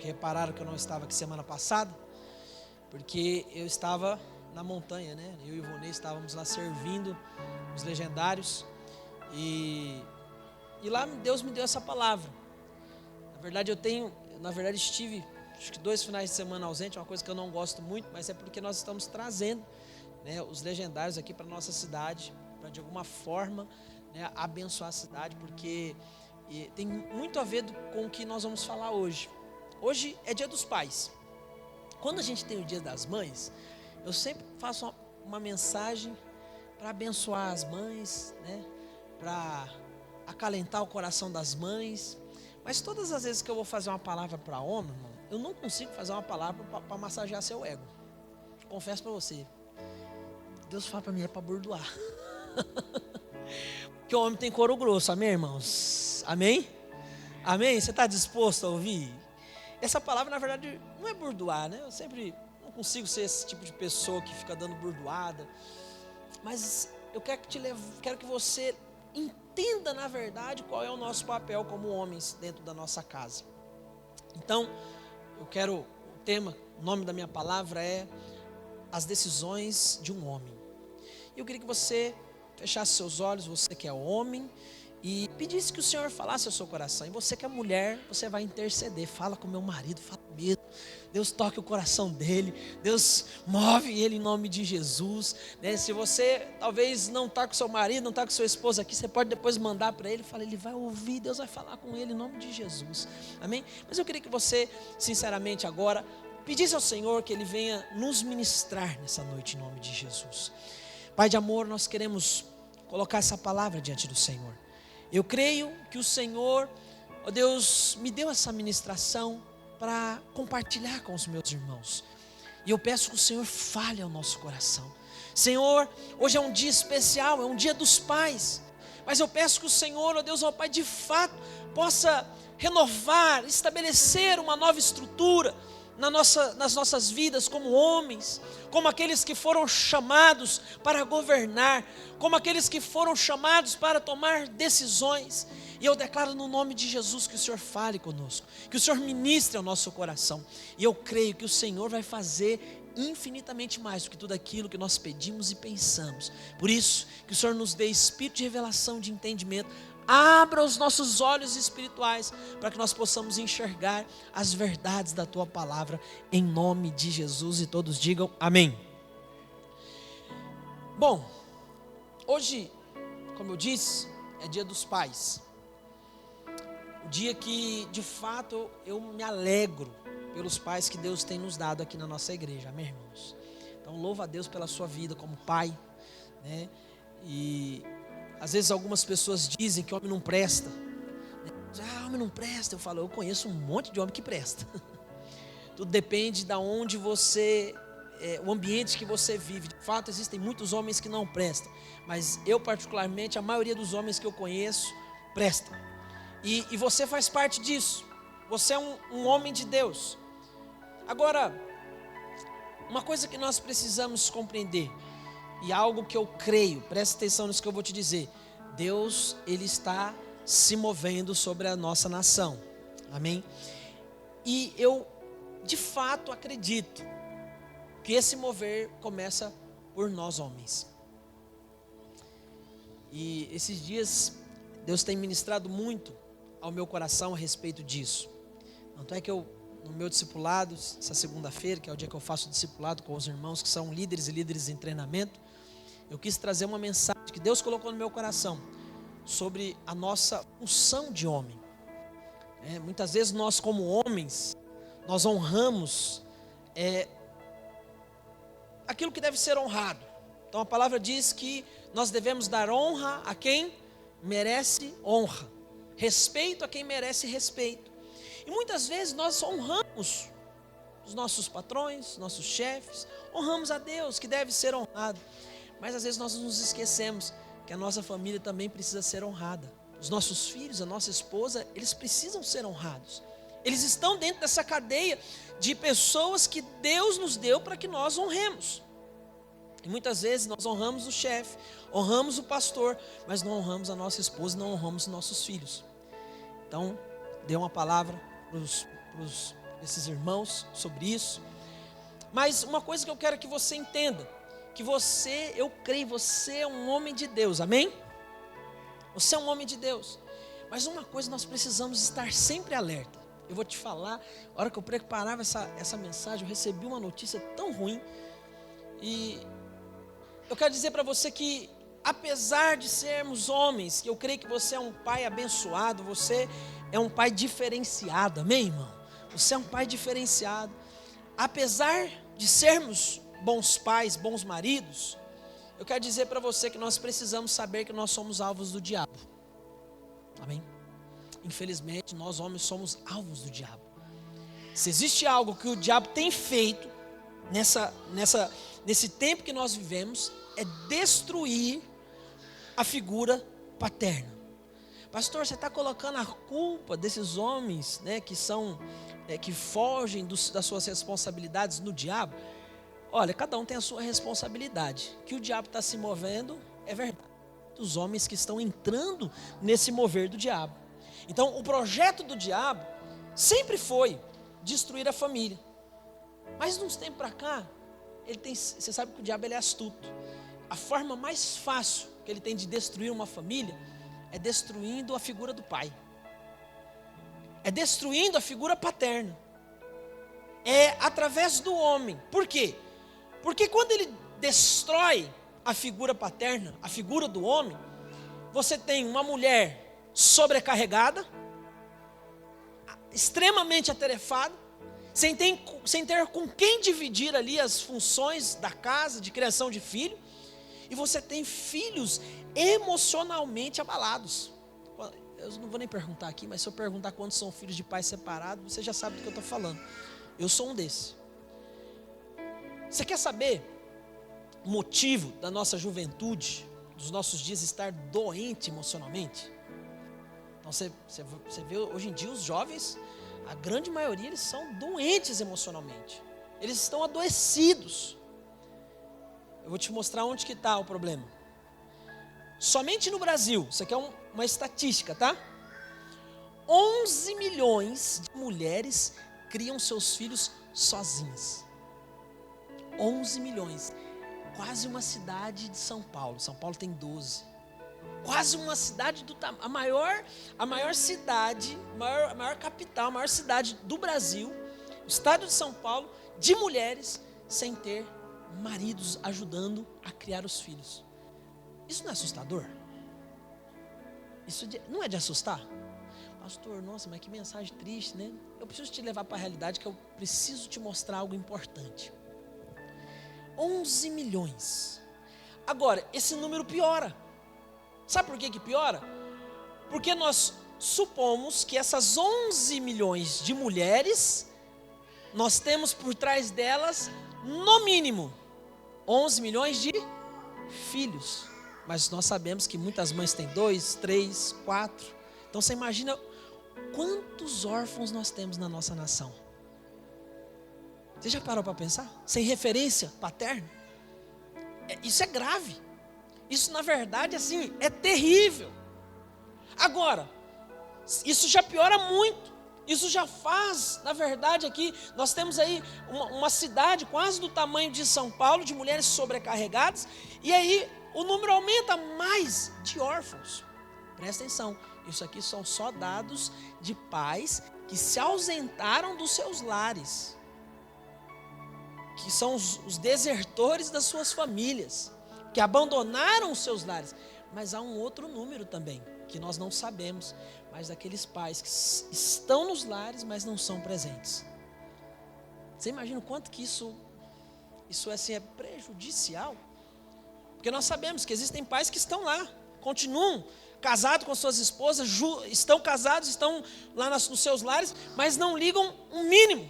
Repararam que eu não estava aqui semana passada, porque eu estava na montanha, né? Eu e o Ivonei estávamos lá servindo os legendários e lá Deus me deu essa palavra. Na verdade estive, acho que 2 finais de semana ausente, uma coisa que eu não gosto muito, mas é porque nós estamos trazendo, né, os legendários aqui para nossa cidade, para de alguma forma, né, abençoar a cidade, porque tem muito a ver com o que nós vamos falar hoje. Hoje é Dia dos Pais. Quando a gente tem o Dia das Mães, eu sempre faço uma mensagem para abençoar as mães, né? Para acalentar o coração das mães. Mas todas as vezes que eu vou fazer uma palavra para homem, irmão, eu não consigo fazer uma palavra para massagear seu ego. Confesso para você. Deus fala para mim, é para burdoar. Porque o homem tem couro grosso, amém, irmãos? Amém? Amém? Você está disposto a ouvir? Essa palavra, na verdade, não é burdoar, né? Eu sempre não consigo ser esse tipo de pessoa que fica dando burdoada. Mas eu quero que você entenda, na verdade, qual é o nosso papel como homens dentro da nossa casa. Então, o nome da minha palavra é as decisões de um homem. Eu queria que você fechasse seus olhos, você que é homem, e pedisse que o Senhor falasse ao seu coração. E você que é mulher, você vai interceder. Fala com meu marido, fala mesmo. Deus toque o coração dele. Deus move ele em nome de Jesus, né? Se você talvez não está com seu marido, não está com sua esposa aqui, você pode depois mandar para ele. Fala, ele vai ouvir, Deus vai falar com ele em nome de Jesus. Amém? Mas eu queria que você, sinceramente agora, pedisse ao Senhor que ele venha nos ministrar nessa noite em nome de Jesus. Pai de amor, nós queremos colocar essa palavra diante do Senhor. Eu creio que o Senhor, ó Deus, me deu essa ministração para compartilhar com os meus irmãos. E eu peço que o Senhor fale ao nosso coração. Senhor, hoje é um dia especial, é um dia dos pais. Mas eu peço que o Senhor, ó Deus, ó Pai, de fato, possa renovar, estabelecer uma nova estrutura nas nossas vidas como homens, como aqueles que foram chamados para governar, como aqueles que foram chamados para tomar decisões. E eu declaro no nome de Jesus que o Senhor fale conosco, que o Senhor ministre ao nosso coração. E eu creio que o Senhor vai fazer infinitamente mais do que tudo aquilo que nós pedimos e pensamos. Por isso, que o Senhor nos dê espírito de revelação, de entendimento. Abra os nossos olhos espirituais para que nós possamos enxergar as verdades da Tua palavra em nome de Jesus, e todos digam amém. Bom, hoje, como eu disse, é Dia dos Pais. O dia que de fato eu me alegro pelos pais que Deus tem nos dado aqui na nossa igreja, amém, irmãos? Então louva a Deus pela sua vida como pai, né? E às vezes algumas pessoas dizem que homem não presta. Homem não presta. Eu falo, eu conheço um monte de homem que presta. Tudo depende de onde você, o ambiente que você vive. De fato, existem muitos homens que não prestam. Mas eu particularmente, a maioria dos homens que eu conheço, prestam. E você faz parte disso. Você é um homem de Deus. Agora, uma coisa que nós precisamos compreender, e algo que eu creio, presta atenção nisso que eu vou te dizer. Deus, Ele está se movendo sobre a nossa nação. Amém? E eu, de fato, acredito que esse mover começa por nós homens. E esses dias, Deus tem ministrado muito ao meu coração a respeito disso. Tanto é que eu, no meu discipulado, essa segunda-feira, que é o dia que eu faço o discipulado com os irmãos que são líderes e líderes em treinamento, eu quis trazer uma mensagem que Deus colocou no meu coração sobre a nossa função de homem. Muitas vezes nós como homens, nós honramos aquilo que deve ser honrado. Então a palavra diz que nós devemos dar honra a quem merece honra, respeito a quem merece respeito. E muitas vezes nós honramos os nossos patrões, nossos chefes, honramos a Deus que deve ser honrado. Mas às vezes nós nos esquecemos que a nossa família também precisa ser honrada. Os nossos filhos, a nossa esposa, eles precisam ser honrados. Eles estão dentro dessa cadeia de pessoas que Deus nos deu para que nós honremos. E muitas vezes nós honramos o chefe, honramos o pastor, mas não honramos a nossa esposa, não honramos os nossos filhos. Então, dê uma palavra para os desses irmãos sobre isso. Mas uma coisa que eu quero que você entenda, que você, eu creio, você é um homem de Deus, amém? Você é um homem de Deus. Mas uma coisa nós precisamos estar sempre alerta. Eu vou te falar, a hora que eu preparava essa mensagem, eu recebi uma notícia tão ruim. E eu quero dizer para você que, apesar de sermos homens, eu creio que você é um pai abençoado, você é um pai diferenciado, amém, irmão? Você é um pai diferenciado. Apesar de sermos bons pais, bons maridos, eu quero dizer para você que nós precisamos saber que nós somos alvos do diabo. Amém? Infelizmente, nós homens somos alvos do diabo. Se existe algo que o diabo tem feito nesse tempo que nós vivemos, é destruir a figura paterna. Pastor, você está colocando a culpa desses homens, né, que fogem das suas responsabilidades no diabo? Olha, cada um tem a sua responsabilidade. Que o diabo está se movendo, é verdade. Os homens que estão entrando nesse mover do diabo. Então, o projeto do diabo sempre foi destruir a família. Mas de uns tempos para cá, você sabe que o diabo ele é astuto. A forma mais fácil que ele tem de destruir uma família é destruindo a figura do pai. É destruindo a figura paterna. É através do homem. Por quê? Porque quando ele destrói a figura paterna, a figura do homem, você tem uma mulher sobrecarregada, extremamente atarefada, sem ter com quem dividir ali as funções da casa, de criação de filho, e você tem filhos emocionalmente abalados. Eu não vou nem perguntar aqui, mas se eu perguntar quantos são filhos de pais separados, você já sabe do que eu estou falando. Eu sou um desses. Você quer saber o motivo da nossa juventude, dos nossos dias estar doente emocionalmente? Então você vê hoje em dia os jovens, a grande maioria eles são doentes emocionalmente. Eles estão adoecidos. Eu vou te mostrar onde que está o problema. Somente no Brasil, isso aqui é uma estatística, tá? 11 milhões de mulheres criam seus filhos sozinhas. 11 milhões. Quase uma cidade de São Paulo. São Paulo tem 12. Quase uma cidade a maior cidade, a maior capital, a maior cidade do Brasil, o estado de São Paulo, de mulheres sem ter maridos ajudando a criar os filhos. Isso não é assustador? Isso não é de assustar? Pastor, nossa, mas que mensagem triste, né? Eu preciso te levar para a realidade, que eu preciso te mostrar algo importante. 11 milhões. Agora, esse número piora. Sabe por que piora? Porque nós supomos que essas 11 milhões de mulheres, nós temos por trás delas, no mínimo, 11 milhões de filhos. Mas nós sabemos que muitas mães têm 2, 3, 4. Então você imagina quantos órfãos nós temos na nossa nação. Você já parou para pensar? Sem referência paterna? Isso é grave. Isso, na verdade, assim, é terrível. Agora, isso já piora muito. Isso já faz, na verdade, aqui, nós temos aí uma cidade quase do tamanho de São Paulo, de mulheres sobrecarregadas, e aí o número aumenta mais de órfãos. Presta atenção, isso aqui são só dados de pais que se ausentaram dos seus lares, que são os desertores das suas famílias, que abandonaram os seus lares. Mas há um outro número também, que nós não sabemos, mas daqueles pais que estão nos lares, mas não são presentes. Você imagina o quanto que isso assim, é prejudicial? Porque nós sabemos que existem pais que estão lá, continuam casados com suas esposas, estão casados, estão lá nos seus lares, mas não ligam um mínimo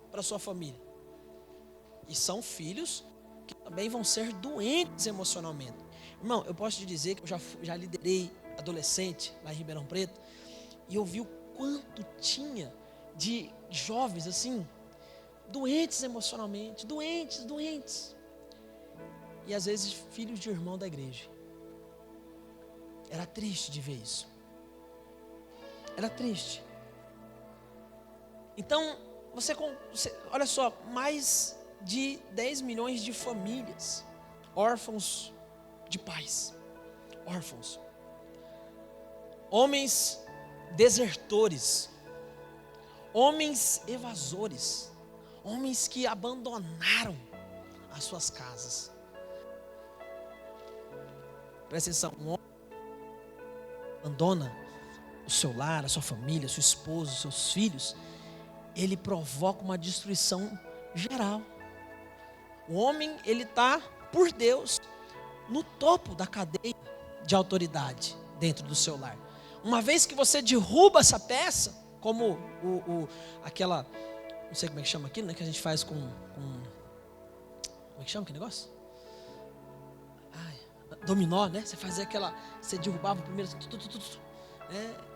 para a sua família. E são filhos que também vão ser doentes emocionalmente. Irmão, eu posso te dizer que eu já liderei adolescente lá em Ribeirão Preto, e eu vi o quanto tinha de jovens assim, doentes emocionalmente, doentes. E às vezes filhos de irmão da igreja. Era triste de ver isso. Era triste. Então, olha só, mais de 10 milhões de famílias órfãos de pais, órfãos, homens desertores, homens evasores, homens que abandonaram as suas casas. Presta atenção, um homem abandona o seu lar, a sua família, sua esposa, os seus filhos, ele provoca uma destruição geral. O homem, ele está, por Deus, no topo da cadeia de autoridade dentro do seu lar. Uma vez que você derruba essa peça, como aquela, não sei como é que chama aquilo, né, que a gente faz como é que chama aquele negócio? Dominó, né? Você fazia aquela, você derrubava o primeiro, né?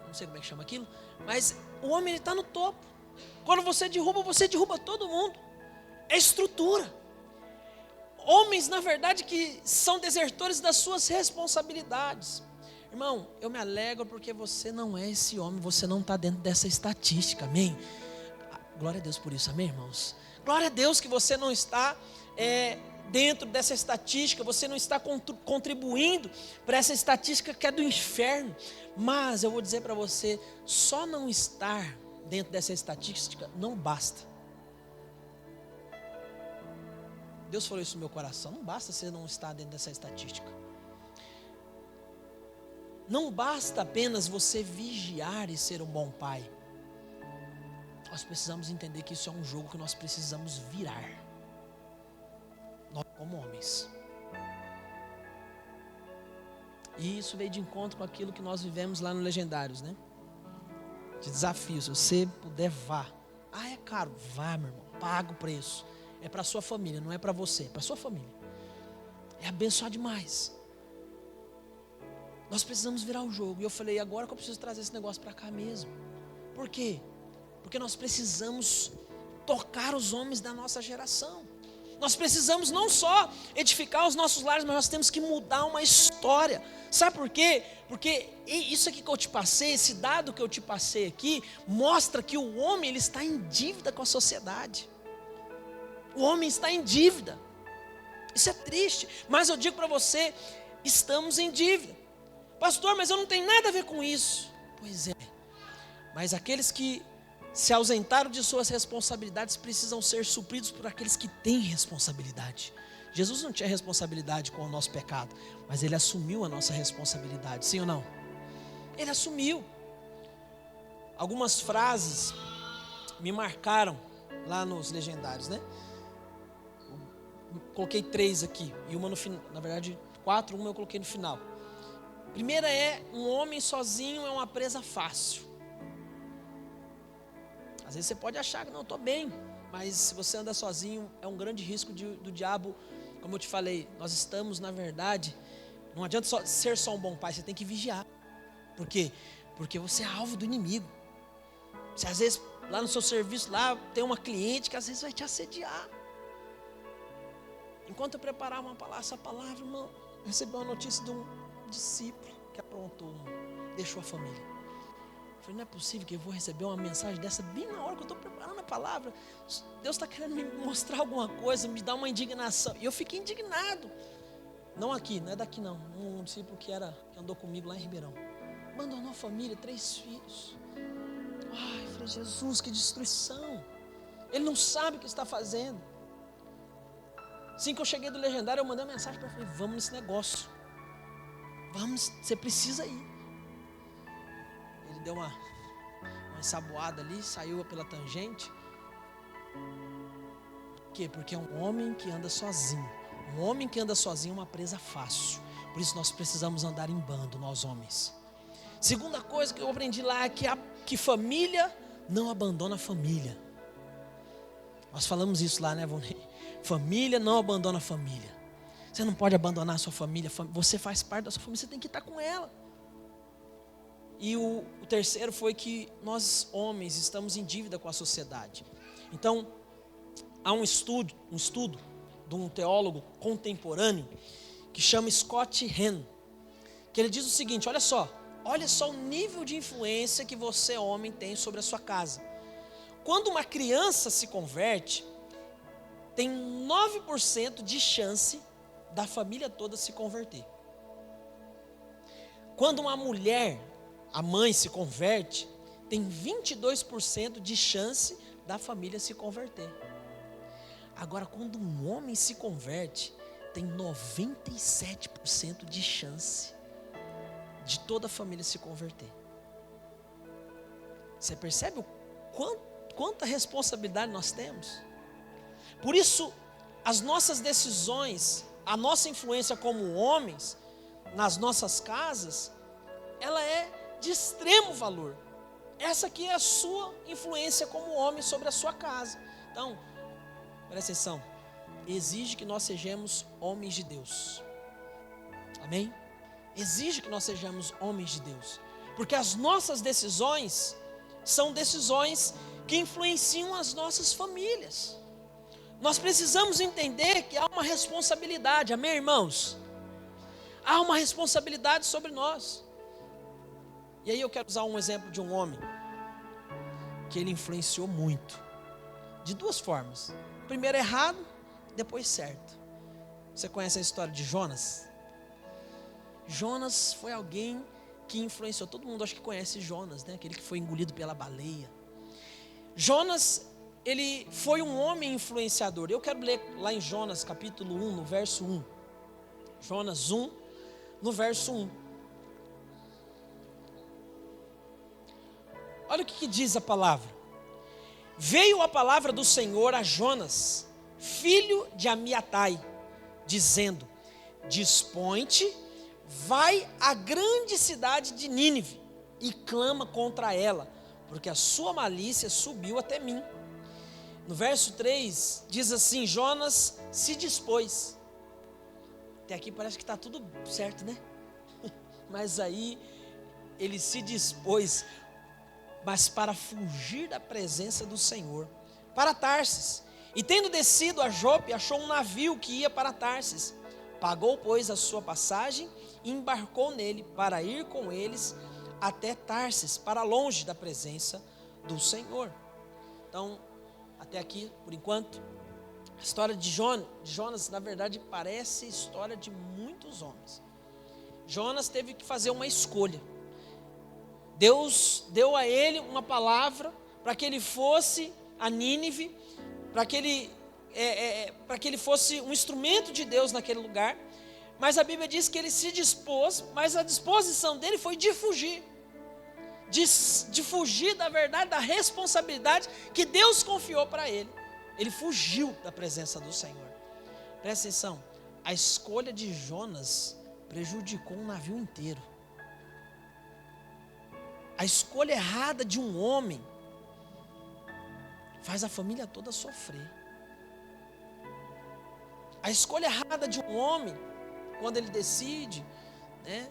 Não sei como é que chama aquilo, mas o homem está no topo. Quando você derruba todo mundo. É estrutura. Homens, na verdade, que são desertores das suas responsabilidades. Irmão, eu me alegro porque você não é esse homem, você não está dentro dessa estatística, amém? Glória a Deus por isso, amém, irmãos? Glória a Deus que você não está dentro dessa estatística, você não está contribuindo para essa estatística que é do inferno. Mas eu vou dizer para você, só não estar dentro dessa estatística não basta. Deus falou isso no meu coração, não basta você não estar dentro dessa estatística. Não basta apenas você vigiar e ser um bom pai. Nós precisamos entender que isso é um jogo que nós precisamos virar. Nós como homens. E isso veio de encontro com aquilo que nós vivemos lá no Legendários, né? De desafio, se você puder, vá. É caro, vá, meu irmão, paga o preço. É para a sua família, não é para você, é para a sua família. É abençoar demais. Nós precisamos virar o jogo. E eu falei, agora que eu preciso trazer esse negócio para cá mesmo. Por quê? Porque nós precisamos tocar os homens da nossa geração. Nós precisamos não só edificar os nossos lares, mas nós temos que mudar uma história. Sabe por quê? Porque isso aqui que eu te passei, esse dado que eu te passei aqui, mostra que o homem ele está em dívida com a sociedade. O homem está em dívida. Isso é triste, mas eu digo para você, estamos em dívida. Pastor, mas eu não tenho nada a ver com isso. Pois é, mas aqueles que se ausentaram de suas responsabilidades precisam ser supridos por aqueles que têm responsabilidade. Jesus não tinha responsabilidade com o nosso pecado, mas Ele assumiu a nossa responsabilidade, sim ou não? Ele assumiu. Algumas frases me marcaram lá nos Legendários, né? Coloquei 3 aqui, e uma no final, na verdade 4, uma eu coloquei no final. Primeira é, um homem sozinho é uma presa fácil. Às vezes você pode achar que não, estou bem, mas se você anda sozinho, é um grande risco do diabo. Como eu te falei, nós estamos, na verdade, não adianta ser só um bom pai, você tem que vigiar. Por quê? Porque você é alvo do inimigo. Você às vezes, lá no seu serviço, lá tem uma cliente que às vezes vai te assediar. Enquanto eu preparava essa palavra, irmão, eu recebi uma notícia de um discípulo que aprontou, deixou a família. Eu falei, não é possível que eu vou receber uma mensagem dessa bem na hora que eu estou preparando a palavra. Deus está querendo me mostrar alguma coisa, me dar uma indignação. E eu fiquei indignado. Não aqui, não é daqui não. Um discípulo que andou comigo lá em Ribeirão. Abandonou a família, 3 filhos. Ai, eu falei, Jesus, que destruição. Ele não sabe o que está fazendo. Assim que eu cheguei do Legendário, eu mandei uma mensagem para ele, falei, vamos nesse negócio. Vamos, você precisa ir. Ele deu uma ensaboada ali, saiu pela tangente. Por quê? Porque é um homem que anda sozinho. Um homem que anda sozinho é uma presa fácil. Por isso nós precisamos andar em bando, nós homens. Segunda coisa que eu aprendi lá é que família não abandona a família. Nós falamos isso lá, né, Vonei? Família não abandona a família. Você não pode abandonar a sua família. Você faz parte da sua família, você tem que estar com ela. E o terceiro foi que nós homens estamos em dívida com a sociedade. Então, há um estudo de um teólogo contemporâneo que chama Scott Hahn, que ele diz o seguinte, olha só o nível de influência que você, homem, tem sobre a sua casa. Quando uma criança se converte, tem 9% de chance da família toda se converter. Quando uma mulher, a mãe, se converte, tem 22% de chance da família se converter. Agora, quando um homem se converte, tem 97% de chance de toda a família se converter. Você percebe o quanta responsabilidade nós temos? Por isso, as nossas decisões, a nossa influência como homens, nas nossas casas, ela é de extremo valor. Essa aqui é a sua influência como homem sobre a sua casa. Então, presta atenção, exige que nós sejamos homens de Deus. Amém? Exige que nós sejamos homens de Deus. Porque as nossas decisões são decisões que influenciam as nossas famílias. Nós precisamos entender que há uma responsabilidade, amém, irmãos? Há uma responsabilidade sobre nós. E aí eu quero usar um exemplo de um homem que ele influenciou muito, de duas formas. Primeiro errado, depois certo. Você conhece a história de Jonas? Jonas foi alguém que influenciou, todo mundo acho que conhece Jonas, né? Aquele que foi engolido pela baleia. Jonas, ele foi um homem influenciador. Eu quero ler lá em Jonas capítulo 1, no verso 1. Jonas 1, no verso 1. Olha o que diz a palavra. Veio a palavra do Senhor a Jonas, filho de Amiatai, dizendo: dispõe-te, vai à grande cidade de Nínive e clama contra ela, porque a sua malícia subiu até mim. No verso 3 diz assim: Jonas se dispôs. Até aqui parece que está tudo certo, né? Mas aí ele se dispôs, mas para fugir da presença do Senhor, para Tarsis. E tendo descido a Jope, achou um navio que ia para Tarsis. Pagou, pois, a sua passagem e embarcou nele para ir com eles até Tarsis, para longe da presença do Senhor. Então, até aqui, por enquanto, a história de Jonas, na verdade, parece a história de muitos homens. Jonas teve que fazer uma escolha. Deus deu a ele uma palavra para que ele fosse a Nínive, para que ele fosse um instrumento de Deus naquele lugar. Mas a Bíblia diz que ele se dispôs, mas a disposição dele foi de fugir. De fugir da verdade, da responsabilidade que Deus confiou para ele. Ele fugiu da presença do Senhor. Presta atenção, a escolha de Jonas prejudicou um navio inteiro. A escolha errada de um homem faz a família toda sofrer. A escolha errada de um homem, quando ele decide, né,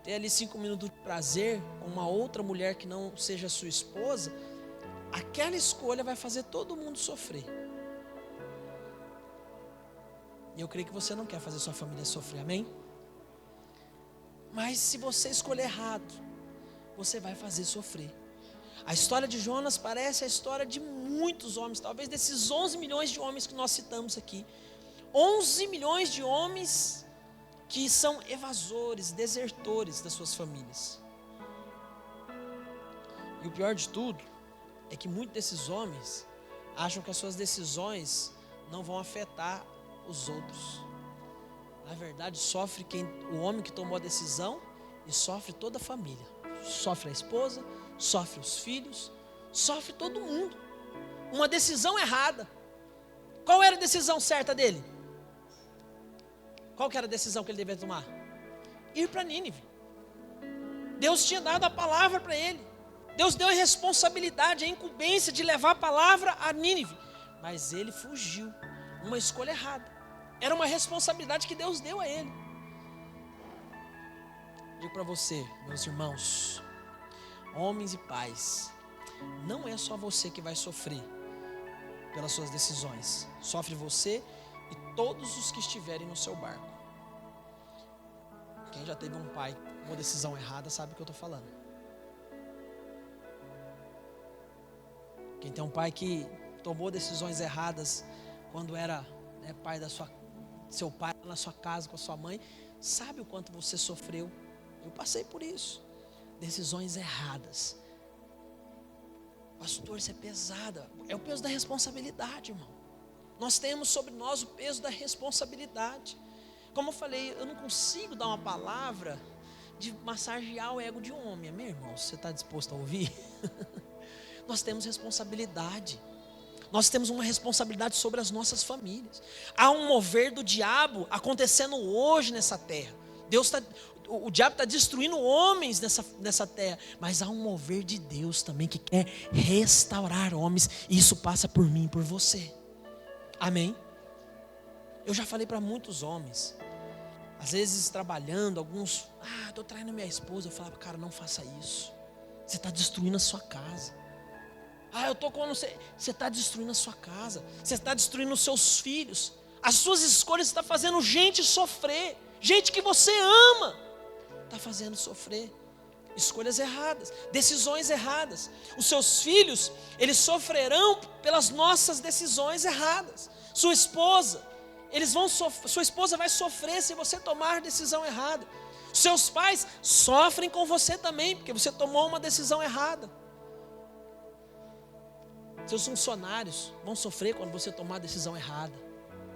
ter ali 5 minutos de prazer com uma outra mulher que não seja sua esposa, aquela escolha vai fazer todo mundo sofrer. E eu creio que você não quer fazer sua família sofrer, amém? Mas se você escolher errado, você vai fazer sofrer. A história de Jonas parece a história de muitos homens, talvez desses 11 milhões de homens que nós citamos aqui. 11 milhões de homens que são evasores, desertores das suas famílias. E o pior de tudo é que muitos desses homens acham que as suas decisões não vão afetar os outros. Na verdade, sofre o homem que tomou a decisão e sofre toda a família. Sofre a esposa, sofre os filhos, sofre todo mundo. Uma decisão errada. Qual era a decisão certa dele? Qual que era a decisão que ele devia tomar? Ir para Nínive. Deus tinha dado a palavra para ele. Deus deu a responsabilidade, a incumbência de levar a palavra a Nínive. Mas ele fugiu. Uma escolha errada. Era uma responsabilidade que Deus deu a ele. Digo para você, meus irmãos, homens e pais, não é só você que vai sofrer pelas suas decisões. Sofre você e todos os que estiverem no seu barco. Quem já teve um pai com uma decisão errada sabe o que eu estou falando. Quem tem um pai que tomou decisões erradas quando era, né, pai seu pai na sua casa com a sua mãe, sabe o quanto você sofreu. Eu passei por isso. Decisões erradas. Pastor, isso é pesada. É o peso da responsabilidade, irmão. Nós temos sobre nós o peso da responsabilidade. Como eu falei, eu não consigo dar uma palavra de massagear o ego de um homem. Meu irmão, você está disposto a ouvir? Nós temos responsabilidade. Nós temos uma responsabilidade sobre as nossas famílias. Há um mover do diabo acontecendo hoje nessa terra. O diabo está destruindo homens nessa terra. Mas há um mover de Deus também que quer restaurar homens. E isso passa por mim e por você. Amém? Eu já falei para muitos homens. Às vezes trabalhando, alguns, estou traindo minha esposa. Eu falava, cara, não faça isso. Você está destruindo a sua casa. Eu estou com você. Você está destruindo a sua casa. Você está destruindo os seus filhos. As suas escolhas estão fazendo gente sofrer. Gente que você ama está fazendo sofrer. Escolhas erradas, decisões erradas. Os seus filhos, eles sofrerão pelas nossas decisões erradas. Sua esposa vai sofrer se você tomar decisão errada. Seus pais sofrem com você também, porque você tomou uma decisão errada. Seus funcionários vão sofrer quando você tomar a decisão errada.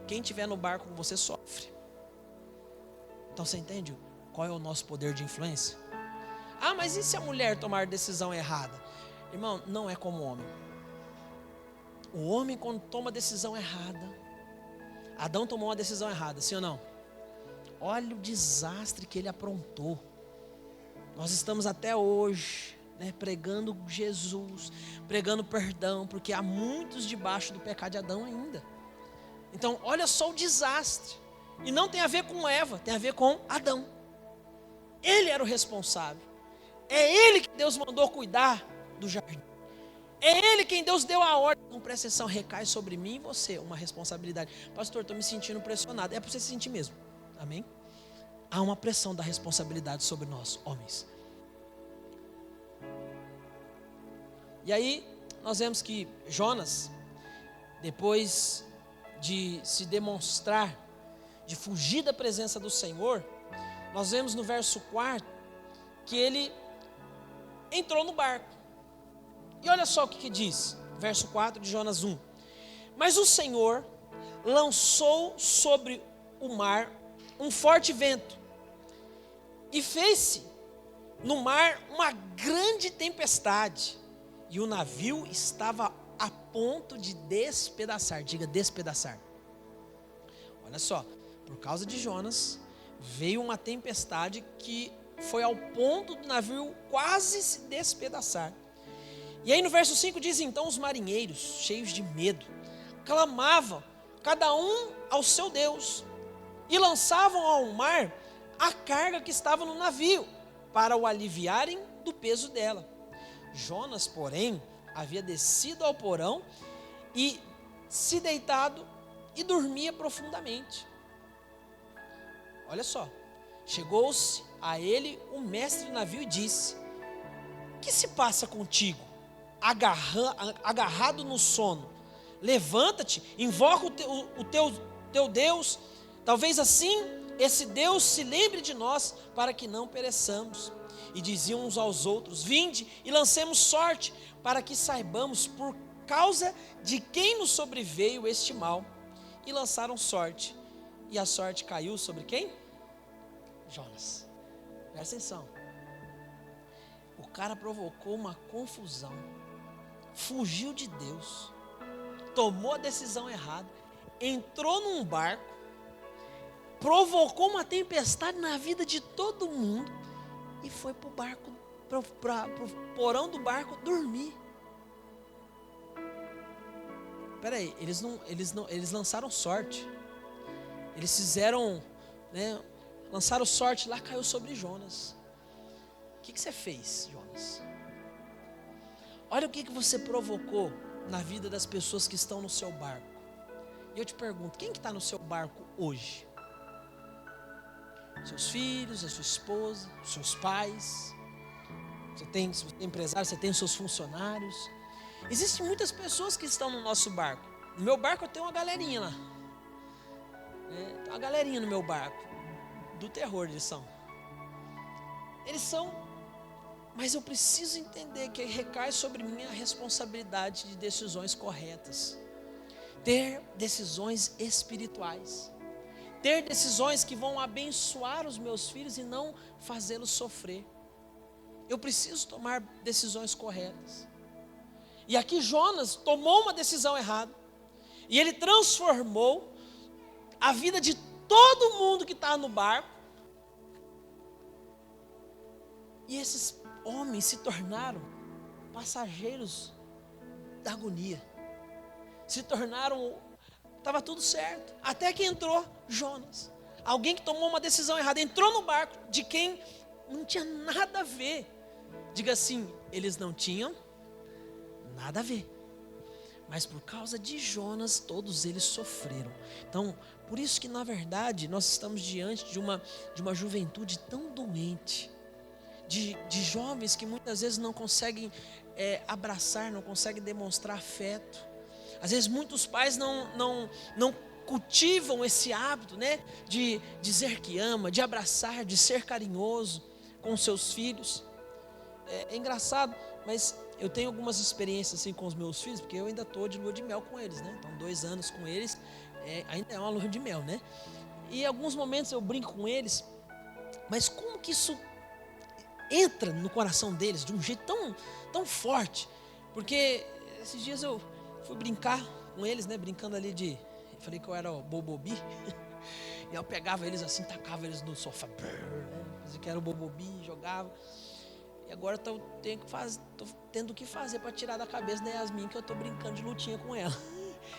Quem estiver no barco com você sofre. Então você entende qual é o nosso poder de influência? Mas e se a mulher tomar decisão errada? Irmão, não é como o homem. O homem, quando toma decisão errada, Adão tomou uma decisão errada, sim ou não? Olha o desastre que ele aprontou. Nós estamos até hoje, né, pregando Jesus, pregando perdão, porque há muitos debaixo do pecado de Adão ainda. Então, olha só o desastre. E não tem a ver com Eva, tem a ver com Adão. Ele era o responsável. É ele que Deus mandou cuidar do jardim. É ele quem Deus deu a ordem. Não presta atenção, recai sobre mim e você uma responsabilidade. Pastor, estou me sentindo pressionado. É para você se sentir mesmo. Amém? Há uma pressão da responsabilidade sobre nós, homens. E aí, nós vemos que Jonas, depois de se demonstrar, de fugir da presença do Senhor, nós vemos no verso 4, que ele entrou no barco. E olha só o que diz, verso 4 de Jonas 1. Mas o Senhor lançou sobre o mar um forte vento, e fez-se no mar uma grande tempestade, e o navio estava a ponto de despedaçar. Diga despedaçar. Olha só, por causa de Jonas, veio uma tempestade que foi ao ponto do navio quase se despedaçar. E aí no verso 5 diz, então os marinheiros, cheios de medo, clamavam, cada um ao seu Deus, e lançavam ao mar a carga que estava no navio, para o aliviarem do peso dela. Jonas, porém, havia descido ao porão e se deitado e dormia profundamente. Olha só, chegou-se a ele o mestre do navio e disse, que se passa contigo? Agarrado no sono, levanta-te, invoca o teu Deus, talvez assim esse Deus se lembre de nós, para que não pereçamos. E diziam uns aos outros, vinde e lancemos sorte, para que saibamos por causa de quem nos sobreveio este mal. E lançaram sorte, e a sorte caiu sobre quem? Jonas. Presta atenção. O cara provocou uma confusão, fugiu de Deus, tomou a decisão errada, entrou num barco, provocou uma tempestade na vida de todo mundo e foi para o barco, para o porão do barco dormir. Espera aí, eles lançaram sorte, eles fizeram, né, lançaram sorte lá, caiu sobre Jonas. O que você fez, Jonas? Olha o que você provocou na vida das pessoas que estão no seu barco. E eu te pergunto, quem que está no seu barco hoje? Seus filhos, a sua esposa, os seus pais. Se você é empresário, você tem os seus funcionários. Existem muitas pessoas que estão no nosso barco. No meu barco eu tenho uma galerinha lá. Tem uma galerinha no meu barco. Do terror eles são. Mas eu preciso entender que recai sobre mim a responsabilidade de decisões corretas. Ter decisões espirituais. Ter decisões que vão abençoar os meus filhos e não fazê-los sofrer. Eu preciso tomar decisões corretas. E aqui Jonas tomou uma decisão errada. E ele transformou a vida de todo mundo que está no barco. E esses homens se tornaram passageiros da agonia. Se tornaram, estava tudo certo. Até que entrou Jonas. Alguém que tomou uma decisão errada. Entrou no barco de quem não tinha nada a ver. Diga assim, eles não tinham nada a ver. Mas por causa de Jonas, todos eles sofreram. Então, por isso que na verdade, nós estamos diante de uma juventude tão doente. De jovens que muitas vezes não conseguem abraçar, não conseguem demonstrar afeto. Às vezes muitos pais não cultivam esse hábito, né, de dizer que ama, de abraçar, de ser carinhoso com seus filhos. É engraçado, mas eu tenho algumas experiências assim com os meus filhos, porque eu ainda estou de lua de mel com eles, né? Então 2 anos com eles, ainda é uma lua de mel, né? E em alguns momentos eu brinco com eles, mas como que isso entra no coração deles de um jeito tão forte? Porque esses dias eu fui brincar com eles, né? Brincando ali eu falei que eu era o Bobobi. E eu pegava eles assim, tacava eles no sofá, fazia que era o Bobobi, jogava. E agora estou tendo que fazer para tirar da cabeça da Yasmin que eu estou brincando de lutinha com ela.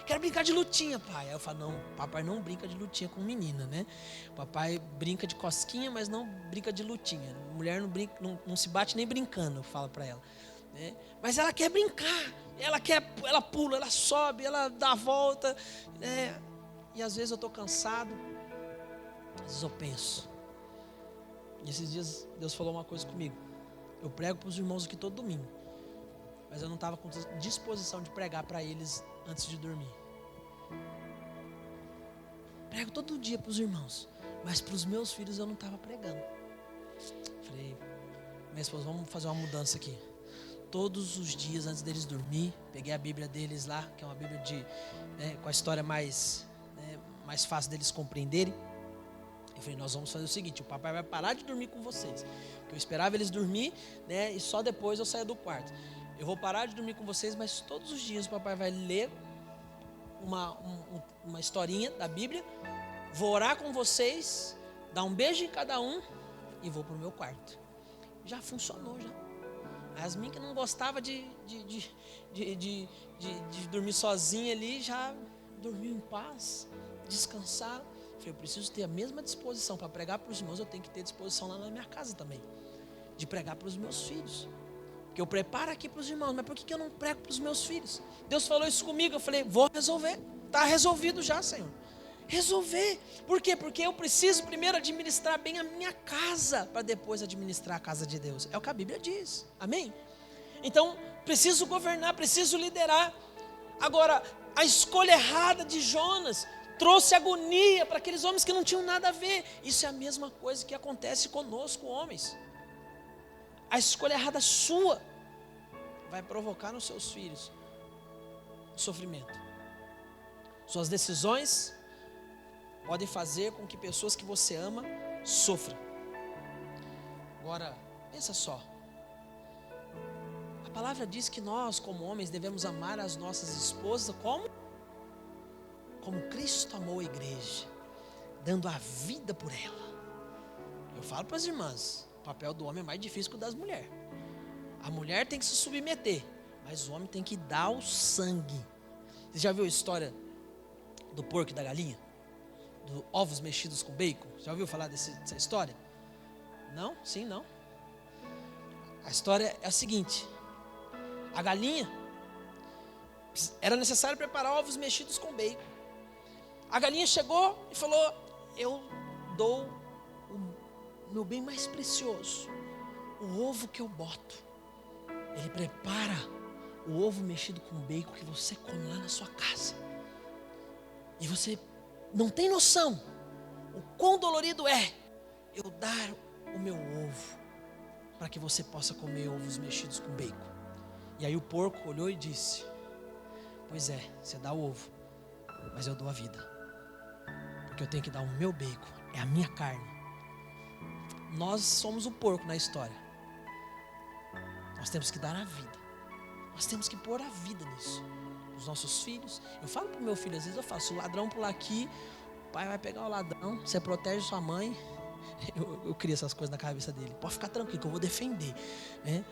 Quero brincar de lutinha, pai. Aí eu falo, não, papai não brinca de lutinha com menina, né? Papai brinca de cosquinha, mas não brinca de lutinha. Mulher não se bate nem brincando, eu falo para ela, né? Mas ela quer brincar, ela pula, ela sobe, ela dá a volta, né? E às vezes eu estou cansado, às vezes eu penso. E esses dias Deus falou uma coisa comigo. Eu prego para os irmãos aqui todo domingo, mas eu não estava com disposição de pregar para eles antes de dormir. Prego todo dia para os irmãos, mas para os meus filhos eu não estava pregando. Falei, minha esposa, vamos fazer uma mudança aqui. Todos os dias antes deles dormir, peguei a Bíblia deles lá, que é uma Bíblia com a história mais fácil deles compreenderem. Eu falei, nós vamos fazer o seguinte, o papai vai parar de dormir com vocês. Porque eu esperava eles dormir, né, e só depois eu saia do quarto. Eu vou parar de dormir com vocês, mas todos os dias o papai vai ler uma historinha da Bíblia, vou orar com vocês, dar um beijo em cada um e vou para o meu quarto. Já funcionou, já. A Yasmin, que não gostava de dormir sozinha ali, já dormiu em paz, descansar. Eu preciso ter a mesma disposição para pregar para os irmãos, eu tenho que ter disposição lá na minha casa também, de pregar para os meus filhos. Porque eu preparo aqui para os irmãos, mas por que eu não prego para os meus filhos? Deus falou isso comigo, eu falei, vou resolver. Está resolvido já, Senhor. Resolver. Por quê? Porque eu preciso primeiro administrar bem a minha casa, para depois administrar a casa de Deus. É o que a Bíblia diz, amém? Então, preciso governar, preciso liderar. Agora, a escolha errada de Jonas trouxe agonia para aqueles homens que não tinham nada a ver. Isso é a mesma coisa que acontece conosco, homens. A escolha errada sua vai provocar nos seus filhos sofrimento. Suas decisões podem fazer com que pessoas que você ama sofram. Agora, pensa só. A palavra diz que nós, como homens, devemos amar as nossas esposas como Cristo amou a igreja, dando a vida por ela. Eu falo para as irmãs, o papel do homem é mais difícil que o das mulheres. A mulher tem que se submeter, mas o homem tem que dar o sangue. Você já viu a história do porco e da galinha? Do ovos mexidos com bacon? Já ouviu falar dessa história? Não? Sim, não? A história é a seguinte. A galinha, era necessário preparar ovos mexidos com bacon. A galinha chegou e falou, eu dou o meu bem mais precioso, o ovo que eu boto. Ele prepara o ovo mexido com bacon que você come lá na sua casa. E você não tem noção o quão dolorido é eu dar o meu ovo para que você possa comer ovos mexidos com bacon. E aí o porco olhou e disse: pois é, você dá o ovo, mas eu dou a vida, porque eu tenho que dar o meu bacon, é a minha carne. Nós somos o porco na história. Nós temos que dar a vida. Nós temos que pôr a vida nisso. Os nossos filhos. Eu falo para o meu filho, às vezes eu falo: se o ladrão pular aqui, o pai vai pegar o ladrão, você protege sua mãe. Eu crio essas coisas na cabeça dele. Pode ficar tranquilo que eu vou defender, né?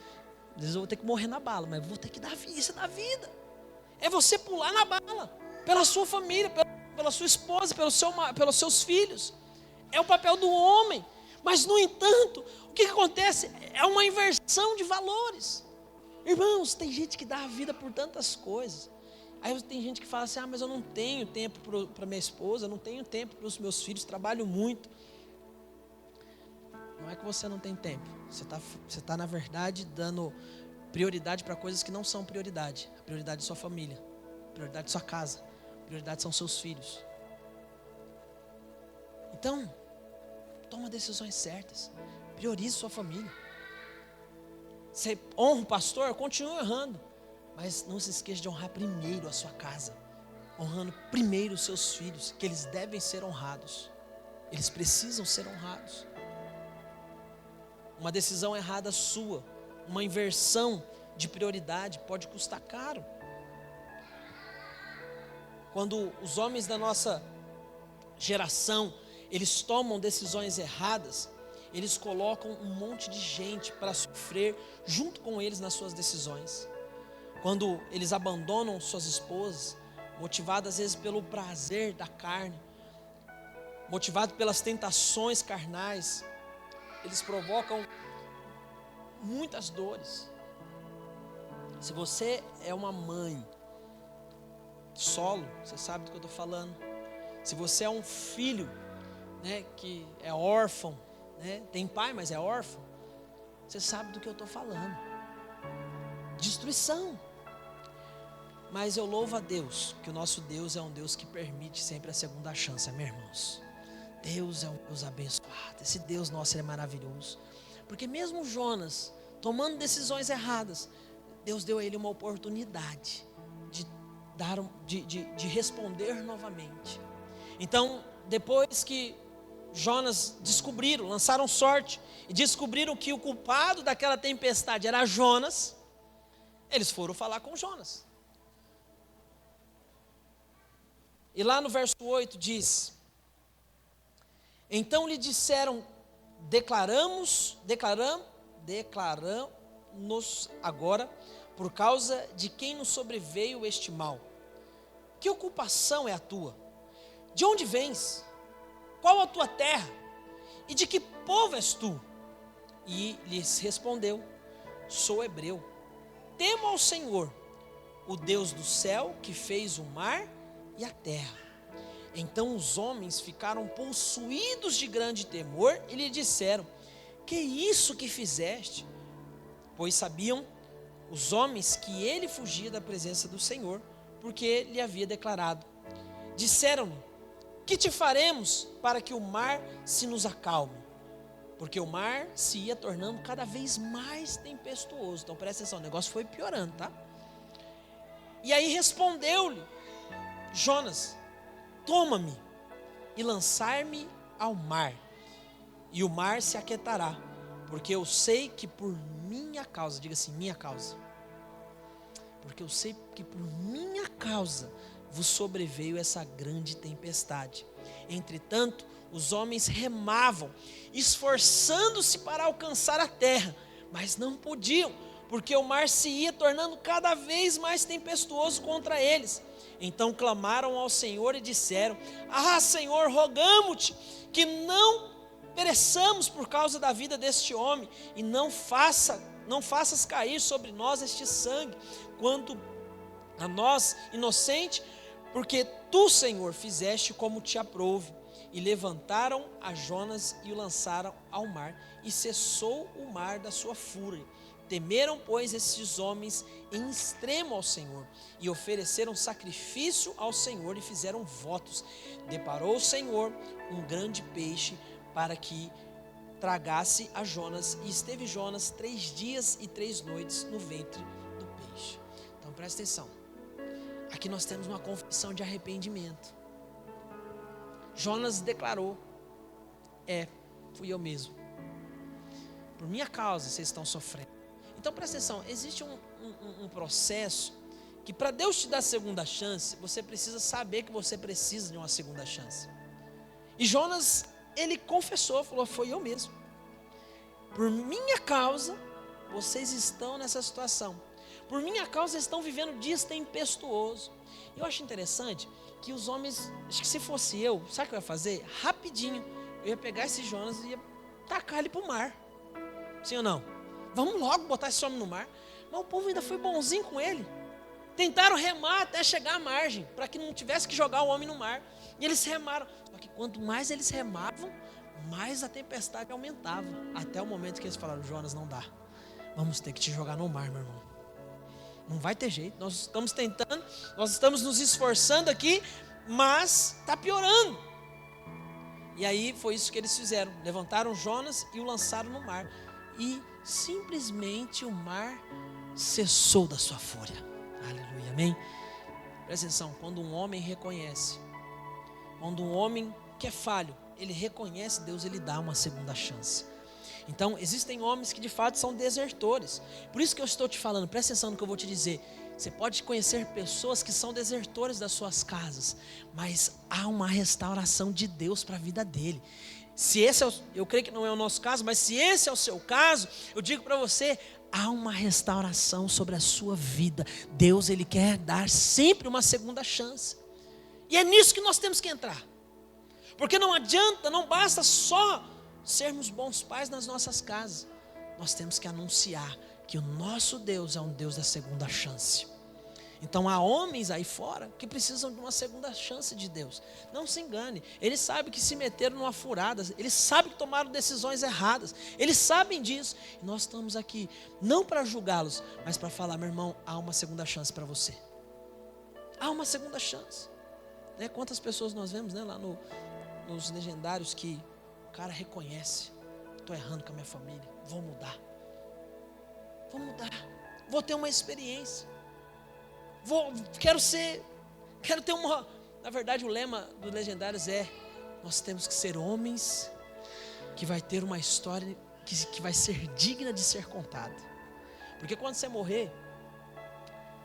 Às vezes eu vou ter que morrer na bala, mas vou ter que dar vida. Isso é dar vida. É você pular na bala pela sua família, pela sua esposa, pelos seus filhos. É o papel do homem. Mas no entanto, o que acontece? É uma inversão de valores. Irmãos, tem gente que dá a vida por tantas coisas. Aí tem gente que fala assim: mas eu não tenho tempo para minha esposa, eu não tenho tempo para os meus filhos, trabalho muito. Não é que você não tem tempo. Você está na verdade dando prioridade para coisas que não são prioridade. A prioridade é sua família, a prioridade é sua casa, a prioridade são seus filhos. Então, toma decisões certas. Priorize sua família. Você honra o pastor? Continue honrando. Mas não se esqueça de honrar primeiro a sua casa. Honrando primeiro os seus filhos, que eles devem ser honrados. Eles precisam ser honrados. Uma decisão errada sua, uma inversão de prioridade pode custar caro. Quando os homens da nossa geração, eles tomam decisões erradas, eles colocam um monte de gente para sofrer junto com eles nas suas decisões. Quando eles abandonam suas esposas, motivados às vezes pelo prazer da carne, motivados pelas tentações carnais, eles provocam muitas dores. Se você é uma mãe solo, você sabe do que eu estou falando. Se você é um filho, né, que é órfão, né, tem pai, mas é órfão, você sabe do que eu estou falando. Destruição. Mas eu louvo a Deus, que o nosso Deus é um Deus que permite sempre a segunda chance, meus irmãos. Deus é um Deus abençoado. Esse Deus nosso é maravilhoso. Porque mesmo Jonas tomando decisões erradas, Deus deu a ele uma oportunidade de responder novamente. Então, depois que Jonas lançaram sorte e descobriram que o culpado daquela tempestade era Jonas, eles foram falar com Jonas. E lá no verso 8 diz: então lhe disseram: declaramos agora por causa de quem nos sobreveio este mal. Que ocupação é a tua? De onde vens? Qual a tua terra? E de que povo és tu? E lhes respondeu: sou hebreu. Temo ao Senhor, o Deus do céu, que fez o mar e a terra. Então os homens ficaram possuídos de grande temor e lhe disseram: que isso que fizeste? Pois sabiam os homens que ele fugia da presença do Senhor, porque lhe havia declarado. Disseram-lhe: que te faremos para que o mar se nos acalme? Porque o mar se ia tornando cada vez mais tempestuoso. Então presta atenção, o negócio foi piorando, tá? E aí respondeu-lhe Jonas: toma-me e lançar-me ao mar, e o mar se aquietará, porque eu sei que por minha causa, diga assim, minha causa, porque eu sei que por minha causa vos sobreveio essa grande tempestade. Entretanto, os homens remavam, esforçando-se para alcançar a terra, mas não podiam, porque o mar se ia tornando cada vez mais tempestuoso contra eles. Então clamaram ao Senhor e disseram: ah, Senhor, rogamo-te que não pereçamos por causa da vida deste homem, e não faças cair sobre nós este sangue, quanto a nós inocente, porque tu, Senhor, fizeste como te aprouve. E levantaram a Jonas e o lançaram ao mar, e cessou o mar da sua fúria, Temeram, pois, esses homens em extremo ao Senhor, e ofereceram sacrifício ao Senhor e fizeram votos. Deparou o Senhor um grande peixe para que tragasse a Jonas, e esteve Jonas 3 dias e 3 noites no ventre do peixe. Então presta atenção, aqui nós temos uma confissão de arrependimento. Jonas declarou: fui eu mesmo, por minha causa vocês estão sofrendo. Então presta atenção, existe um processo que, para Deus te dar a segunda chance, você precisa saber que você precisa de uma segunda chance. E Jonas, ele confessou, falou: foi eu mesmo, por minha causa vocês estão nessa situação, por minha causa vocês estão vivendo dias tempestuosos. Eu acho interessante que os homens, acho que se fosse eu, sabe o que eu ia fazer? Rapidinho, eu ia pegar esse Jonas e ia tacar ele para o mar. Sim ou não? Vamos logo botar esse homem no mar. Mas o povo ainda foi bonzinho com ele. Tentaram remar até chegar à margem, para que não tivesse que jogar o homem no mar. E eles remaram. Só que quanto mais eles remavam, mais a tempestade aumentava. Até o momento que eles falaram: Jonas, não dá, vamos ter que te jogar no mar, meu irmão. Não vai ter jeito, nós estamos tentando, nós estamos nos esforçando aqui, mas está piorando. E aí foi isso que eles fizeram. Levantaram Jonas e o lançaram no mar. E simplesmente o mar cessou da sua fúria. Aleluia, amém? Presta atenção, quando um homem reconhece, quando um homem que é falho, ele reconhece Deus, ele dá uma segunda chance. Então existem homens que de fato são desertores. Por isso que eu estou te falando, presta atenção no que eu vou te dizer. Você pode conhecer pessoas que são desertores das suas casas, mas há uma restauração de Deus para a vida dele. Se esse eu creio que não é o nosso caso, mas se esse é o seu caso, eu digo para você, há uma restauração sobre a sua vida. Deus, ele quer dar sempre uma segunda chance. E é nisso que nós temos que entrar. Porque não adianta, não basta só sermos bons pais nas nossas casas. Nós temos que anunciar que o nosso Deus é um Deus da segunda chance. Então há homens aí fora que precisam de uma segunda chance de Deus. Não se engane, eles sabem que se meteram numa furada, eles sabem que tomaram decisões erradas, eles sabem disso. E nós estamos aqui não para julgá-los, mas para falar: meu irmão, há uma segunda chance para você. Há uma segunda chance. Quantas pessoas nós vemos, lá nos legendários, que o cara reconhece: estou errando com a minha família, vou mudar, vou ter uma experiência. Quero ter uma. Na verdade, o lema dos legendários é: nós temos que ser homens que vai ter uma história que vai ser digna de ser contada. Porque quando você morrer,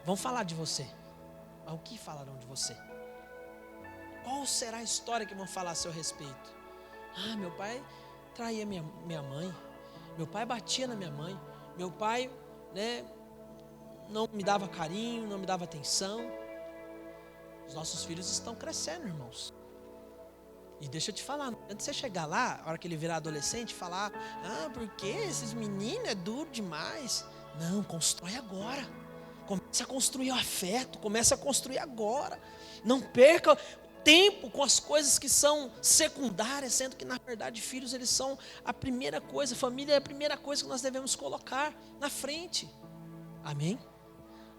vão falar de você. Mas o que falarão de você? Qual será a história que vão falar a seu respeito? Meu pai traía minha mãe, meu pai batia na minha mãe, meu pai, não me dava carinho, não me dava atenção. Os nossos filhos estão crescendo, irmãos. E deixa eu te falar, não adianta você chegar lá, a hora que ele virar adolescente, falar: porque esses meninos é duro demais. Não, constrói agora. Começa a construir o afeto, começa a construir agora. Não perca tempo com as coisas que são secundárias, sendo que na verdade filhos, eles são a primeira coisa, família é a primeira coisa que nós devemos colocar na frente. Amém?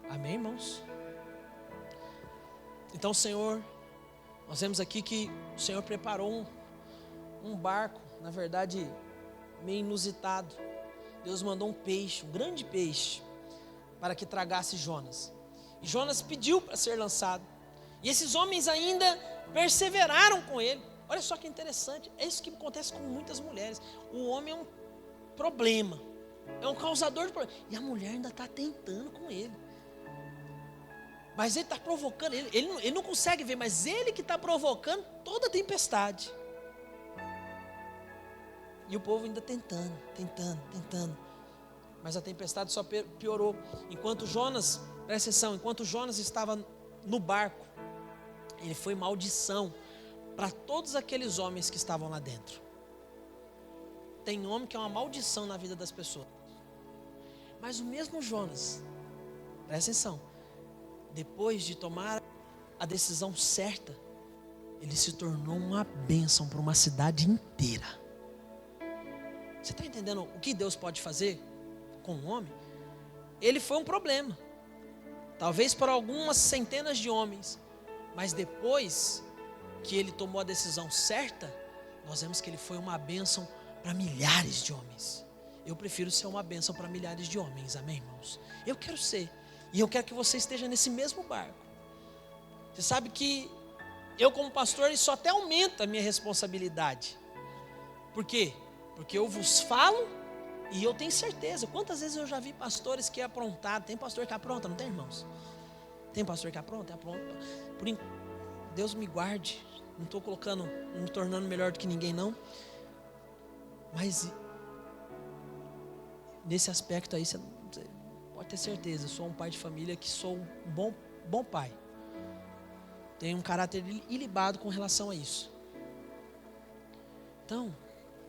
Amém, irmãos? Então, Senhor, nós vemos aqui que o Senhor preparou um barco, na verdade, meio inusitado. Deus mandou um peixe, um grande peixe, para que tragasse Jonas. E Jonas pediu para ser lançado. E esses homens ainda perseveraram com ele. Olha só que interessante, é isso que acontece com muitas mulheres. O homem é um problema, é um causador de problema, e a mulher ainda está tentando com ele. Mas ele está provocando, ele não consegue ver, mas ele que está provocando toda a tempestade. E o povo ainda tentando. Mas a tempestade só piorou. Enquanto Jonas, presta atenção, enquanto Jonas estava no barco, ele foi maldição para todos aqueles homens que estavam lá dentro. Tem homem que é uma maldição na vida das pessoas. Mas o mesmo Jonas, presta atenção, depois de tomar a decisão certa, ele se tornou uma bênção para uma cidade inteira. Você está entendendo o que Deus pode fazer com um homem? ele foi um problema, talvez para algumas centenas de homens, mas depois que ele tomou a decisão certa, nós vemos que ele foi uma bênção para milhares de homens. Eu prefiro ser uma bênção para milhares de homens, amém, irmãos? Eu quero ser, e eu quero que você esteja nesse mesmo barco. Você sabe que eu, como pastor, isso até aumenta a minha responsabilidade. Por quê? Porque eu vos falo e eu tenho certeza. Quantas vezes eu já vi pastores que é aprontado? Tem pastor que apronta, não tem, irmãos? Tem pastor que apronta, Deus me guarde. Não estou não me tornando melhor do que ninguém, não. Mas nesse aspecto aí, você pode ter certeza, eu sou um pai de família que sou um bom pai. Tenho um caráter ilibado com relação a isso. Então,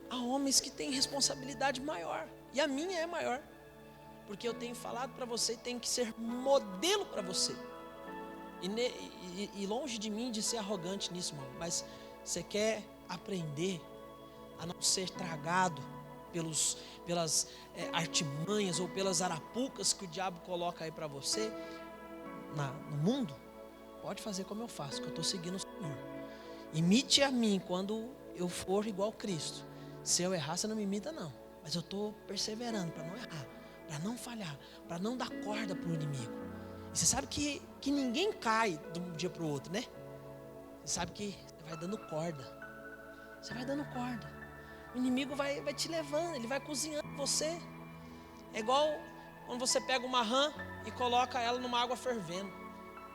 há homens que têm responsabilidade maior, e a minha é maior, porque eu tenho falado para você e tenho que ser modelo para você. E longe de mim de ser arrogante nisso, irmão, mas você quer aprender a não ser tragado pelas artimanhas ou pelas arapucas que o diabo coloca aí para você no mundo? Pode fazer como eu faço, que eu estou seguindo o Senhor. Imite a mim quando eu for igual a Cristo. Se eu errar, você não me imita, não. Mas eu estou perseverando para não errar, para não falhar, para não dar corda para o inimigo. E você sabe que ninguém cai de um dia para o outro, né? Você sabe que você vai dando corda. Você vai dando corda. O inimigo vai te levando, ele vai cozinhando você. É igual quando você pega uma rã e coloca ela numa água fervendo.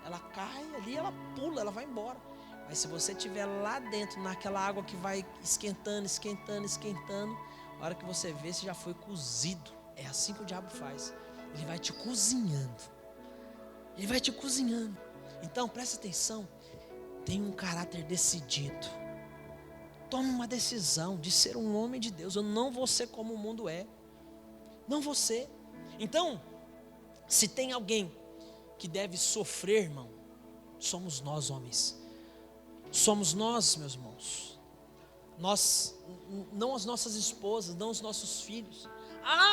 Ela cai ali, ela pula, ela vai embora. Mas se você estiver lá dentro, naquela água que vai esquentando, a hora que você vê, você já foi cozido. É assim que o diabo faz. Ele vai te cozinhando. Ele vai te cozinhando. Então, presta atenção. Tenha um caráter decidido. Tome uma decisão de ser um homem de Deus. Eu não vou ser como o mundo é. Não vou ser. Então, se tem alguém que deve sofrer, irmão, somos nós, homens. Somos nós, meus irmãos. Nós, não as nossas esposas, não os nossos filhos.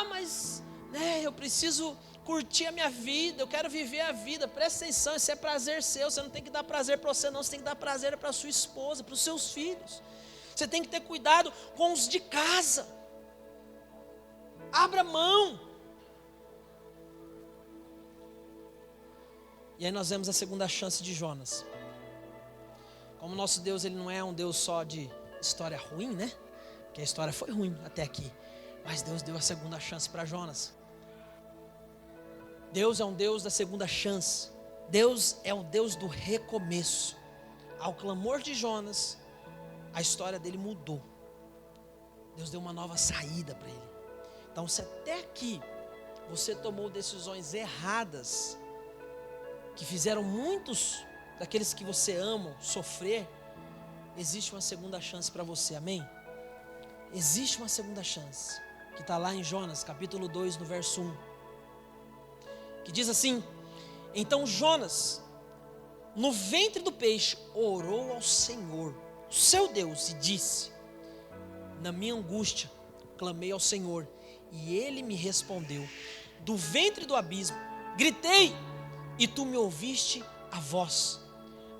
Mas eu preciso curtir a minha vida, eu quero viver a vida. Presta atenção, isso é prazer seu. Você não tem que dar prazer para você, não. Você tem que dar prazer para a sua esposa, para os seus filhos. Você tem que ter cuidado com os de casa. Abra mão. E aí nós vemos a segunda chance de Jonas. Como nosso Deus, ele não é um Deus só de história ruim, né? Porque a história foi ruim até aqui. Mas Deus deu a segunda chance para Jonas. Deus é um Deus da segunda chance. Deus é o Deus do recomeço. Ao clamor de Jonas, a história dele mudou. Deus deu uma nova saída para ele. Então, se até aqui você tomou decisões erradas, que fizeram muitos daqueles que você ama sofrer, existe uma segunda chance para você, amém? Existe uma segunda chance, que está lá em Jonas, capítulo 2, no verso 1, que diz assim: então Jonas, no ventre do peixe, orou ao Senhor, seu Deus, e disse: na minha angústia, clamei ao Senhor, e Ele me respondeu. Do ventre do abismo, gritei, e tu me ouviste a voz,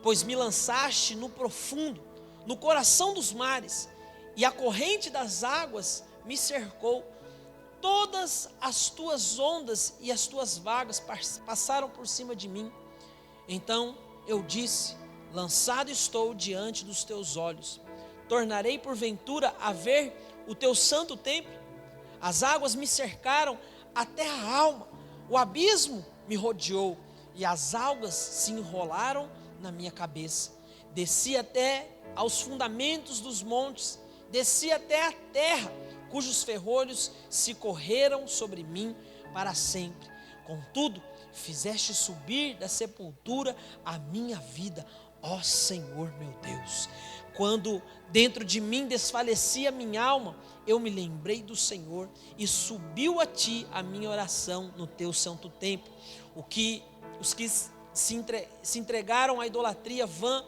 pois me lançaste no profundo, no coração dos mares, e a corrente das águas me cercou. Todas as tuas ondas e as tuas vagas passaram por cima de mim. Então eu disse: lançado estou diante dos teus olhos. Tornarei porventura a ver o teu santo templo? As águas me cercaram até a alma, o abismo me rodeou, e as algas se enrolaram na minha cabeça. Desci até aos fundamentos dos montes, desci até a terra, cujos ferrolhos se correram sobre mim para sempre. Contudo, fizeste subir da sepultura a minha vida, ó Senhor meu Deus. Quando dentro de mim desfalecia minha alma, eu me lembrei do Senhor, e subiu a ti a minha oração no teu santo templo. Os que se entregaram à idolatria vã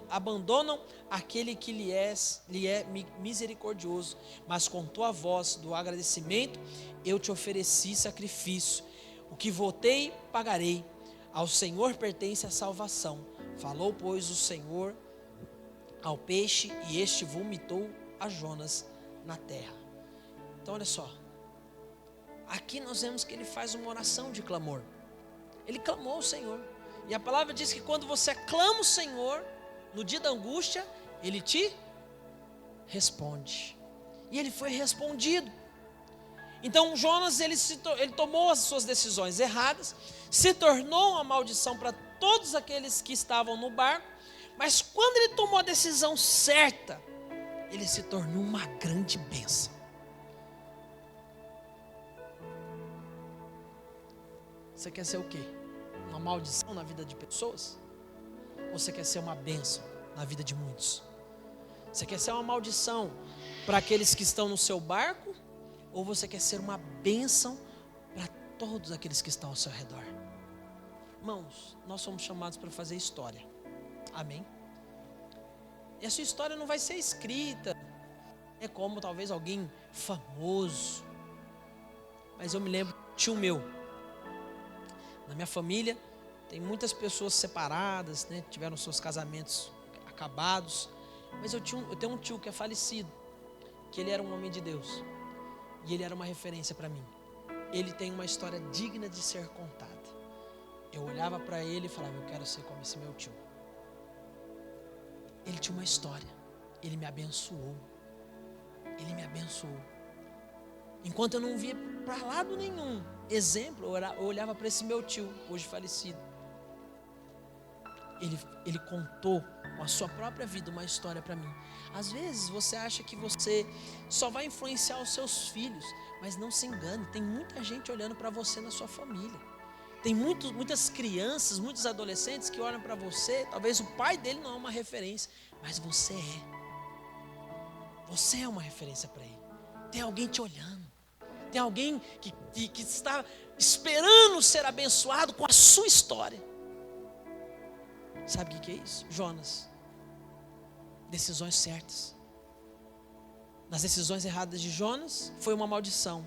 abandonam aquele que lhe é misericordioso, mas com tua voz do agradecimento eu te ofereci sacrifício. O que votei, pagarei. Ao Senhor pertence a salvação. Falou, pois, o Senhor ao peixe, e este vomitou a Jonas na terra. Então, olha só. Aqui nós vemos que ele faz uma oração de clamor. Ele clamou ao Senhor. E a palavra diz que quando você clama o Senhor, no dia da angústia, Ele te responde. E ele foi respondido. Então Jonas, ele tomou as suas decisões erradas, se tornou uma maldição para todos aqueles que estavam no barco, mas quando ele tomou a decisão certa, ele se tornou uma grande bênção. Você quer ser o quê? Uma maldição na vida de pessoas? Ou você quer ser uma bênção na vida de muitos? Você quer ser uma maldição para aqueles que estão no seu barco? Ou você quer ser uma bênção para todos aqueles que estão ao seu redor? Irmãos, nós somos chamados para fazer história. Amém? E a sua história não vai ser escrita como talvez alguém famoso. Mas eu me lembro, tio meu, na minha família tem muitas pessoas separadas, né? Tiveram seus casamentos acabados. Mas eu tenho um tio que é falecido, que ele era um homem de Deus. E ele era uma referência para mim. Ele tem uma história digna de ser contada. Eu olhava para ele e falava, eu quero ser como esse meu tio. Ele tinha uma história. Ele me abençoou. Ele me abençoou. Enquanto eu não via para lado nenhum exemplo, eu olhava para esse meu tio, hoje falecido. Ele contou com a sua própria vida uma história para mim. Às vezes você acha que você só vai influenciar os seus filhos, mas não se engane, tem muita gente olhando para você na sua família. Tem muitas crianças, muitos adolescentes que olham para você. Talvez o pai dele não é uma referência, mas você é. Você é uma referência para ele. Tem alguém te olhando. Tem alguém que está esperando ser abençoado com a sua história. Sabe o que é isso? Jonas. Decisões certas. Nas decisões erradas de Jonas, foi uma maldição.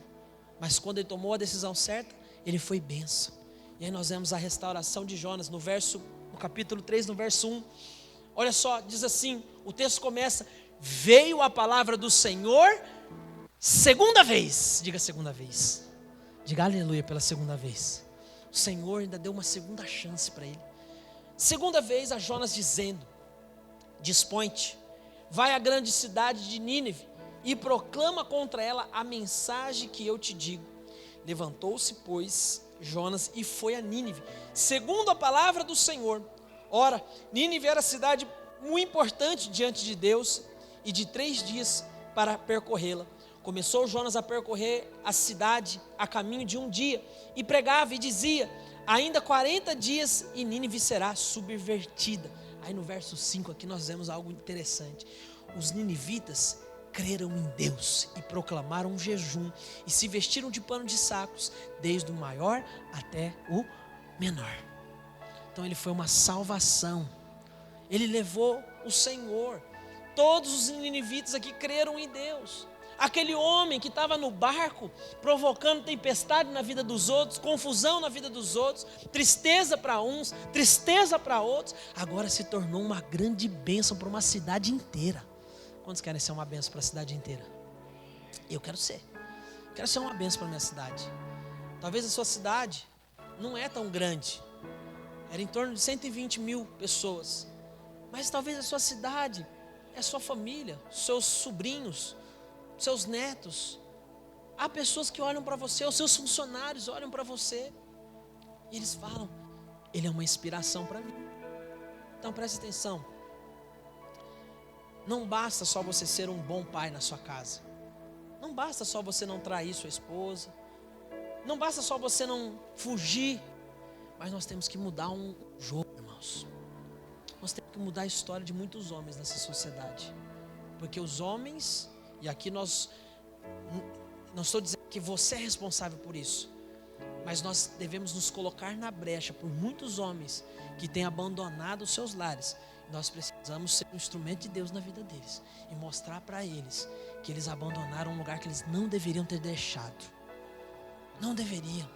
Mas quando ele tomou a decisão certa, ele foi bênção. E aí nós vemos a restauração de Jonas no capítulo 3, no verso 1. Olha só, diz assim, o texto começa, veio a palavra do Senhor, segunda vez. Diga segunda vez. Diga aleluia pela segunda vez. O Senhor ainda deu uma segunda chance para ele. Segunda vez a Jonas dizendo, dispõe-te, vai à grande cidade de Nínive e proclama contra ela a mensagem que eu te digo. Levantou-se, pois, Jonas e foi a Nínive, segundo a palavra do Senhor. Ora, Nínive era cidade muito importante diante de Deus e de 3 dias para percorrê-la. Começou Jonas a percorrer a cidade a caminho de 1 dia e pregava e dizia, ainda 40 dias e Nínive será subvertida. Aí no verso 5 aqui nós vemos algo interessante. Os ninivitas creram em Deus e proclamaram um jejum e se vestiram de pano de sacos, desde o maior até o menor. Então ele foi uma salvação. Ele levou o Senhor. Todos os ninivitas aqui creram em Deus. Aquele homem que estava no barco, provocando tempestade na vida dos outros, confusão na vida dos outros, tristeza para uns, tristeza para outros, agora se tornou uma grande bênção para uma cidade inteira. Quantos querem ser uma bênção para a cidade inteira? Eu quero ser. Quero ser uma bênção para a minha cidade. Talvez a sua cidade não é tão grande. Era em torno de 120 mil pessoas. Mas talvez a sua cidade é a sua família, seus sobrinhos, seus netos. Há pessoas que olham para você, os seus funcionários olham para você e eles falam, ele é uma inspiração para mim. Então preste atenção, não basta só você ser um bom pai na sua casa, não basta só você não trair sua esposa, não basta só você não fugir, mas nós temos que mudar um jogo, irmãos. Nós temos que mudar a história de muitos homens nessa sociedade, porque os homens, e aqui não estou dizendo que você é responsável por isso, mas nós devemos nos colocar na brecha por muitos homens que têm abandonado os seus lares. Nós precisamos ser um instrumento de Deus na vida deles e mostrar para eles que eles abandonaram um lugar que eles não deveriam ter deixado. Não deveriam.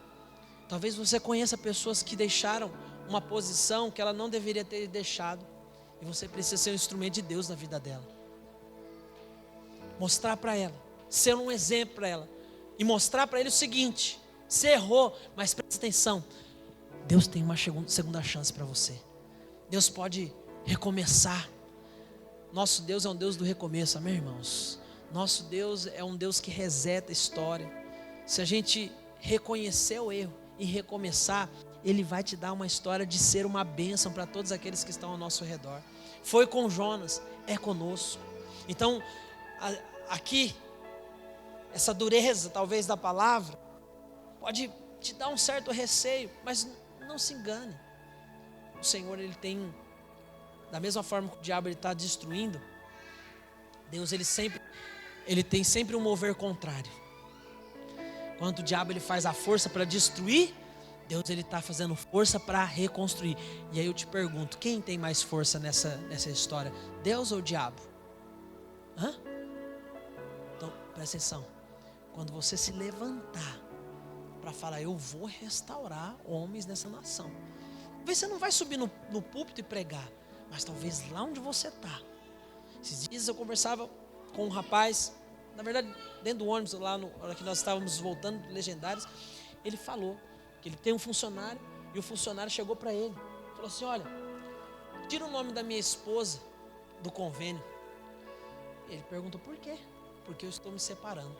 Talvez você conheça pessoas que deixaram uma posição que ela não deveria ter deixado. E você precisa ser um instrumento de Deus na vida dela. Mostrar para ela, ser um exemplo para ela. E mostrar para ele o seguinte: você errou, mas presta atenção. Deus tem uma segunda chance para você. Deus pode recomeçar. Nosso Deus é um Deus do recomeço, amém, irmãos? Nosso Deus é um Deus que reseta a história. Se a gente reconhecer o erro e recomeçar, Ele vai te dar uma história de ser uma bênção para todos aqueles que estão ao nosso redor. Foi com Jonas, é conosco. Então, aqui, essa dureza talvez da palavra, pode te dar um certo receio, mas não se engane. O Senhor, Ele tem, da mesma forma que o diabo está destruindo, Deus Ele tem sempre um mover contrário. Quando o diabo ele faz a força para destruir, Deus ele está fazendo força para reconstruir. E aí eu te pergunto, quem tem mais força nessa história? Deus ou o diabo? Então, presta atenção. Quando você se levantar para falar, eu vou restaurar homens nessa nação. Talvez você não vai subir no púlpito e pregar, mas talvez lá onde você está. Esses dias eu conversava com um rapaz, na verdade, dentro do ônibus, lá na hora que nós estávamos voltando de Legendários, ele falou que ele tem um funcionário, e o funcionário chegou para ele, falou assim, olha, tira o nome da minha esposa do convênio. Ele perguntou, por quê? Porque eu estou me separando.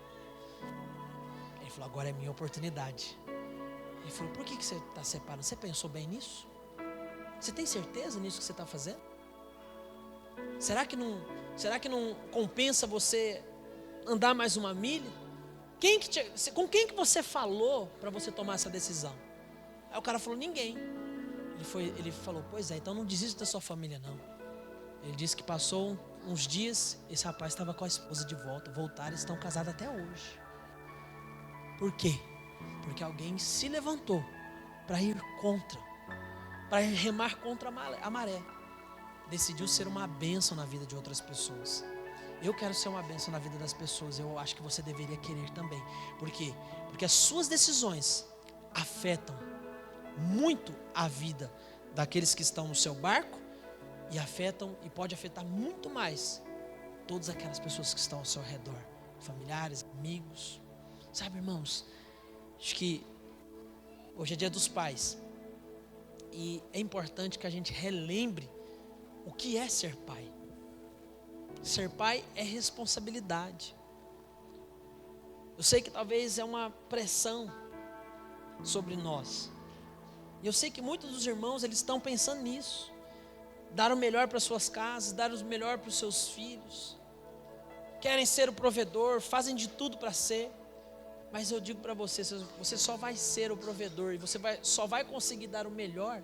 Ele falou, agora é minha oportunidade. Ele falou, por que você está separando? Você pensou bem nisso? Você tem certeza nisso que você está fazendo? Será que não compensa você andar mais uma milha? Com quem que você falou para você tomar essa decisão? Aí o cara falou, ninguém. Ele falou, pois é, então não desista da sua família não. Ele disse que passou uns dias, esse rapaz estava com a esposa de volta, voltaram e estão casados até hoje. Por quê? Porque alguém se levantou para ir contra, para remar contra a maré. Decidiu ser uma bênção na vida de outras pessoas. Eu quero ser uma bênção na vida das pessoas. Eu acho que você deveria querer também. Por quê? Porque as suas decisões afetam muito a vida daqueles que estão no seu barco e afetam e pode afetar muito mais todas aquelas pessoas que estão ao seu redor, familiares, amigos. Sabe, irmãos, acho que hoje é dia dos pais e é importante que a gente relembre o que é ser pai. Ser pai é responsabilidade. Eu sei que talvez é uma pressão sobre nós. E eu sei que muitos dos irmãos, eles estão pensando nisso. Dar o melhor para suas casas, dar o melhor para os seus filhos. Querem ser o provedor, fazem de tudo para ser. Mas eu digo para você, você só vai ser o provedor e você só vai conseguir dar o melhor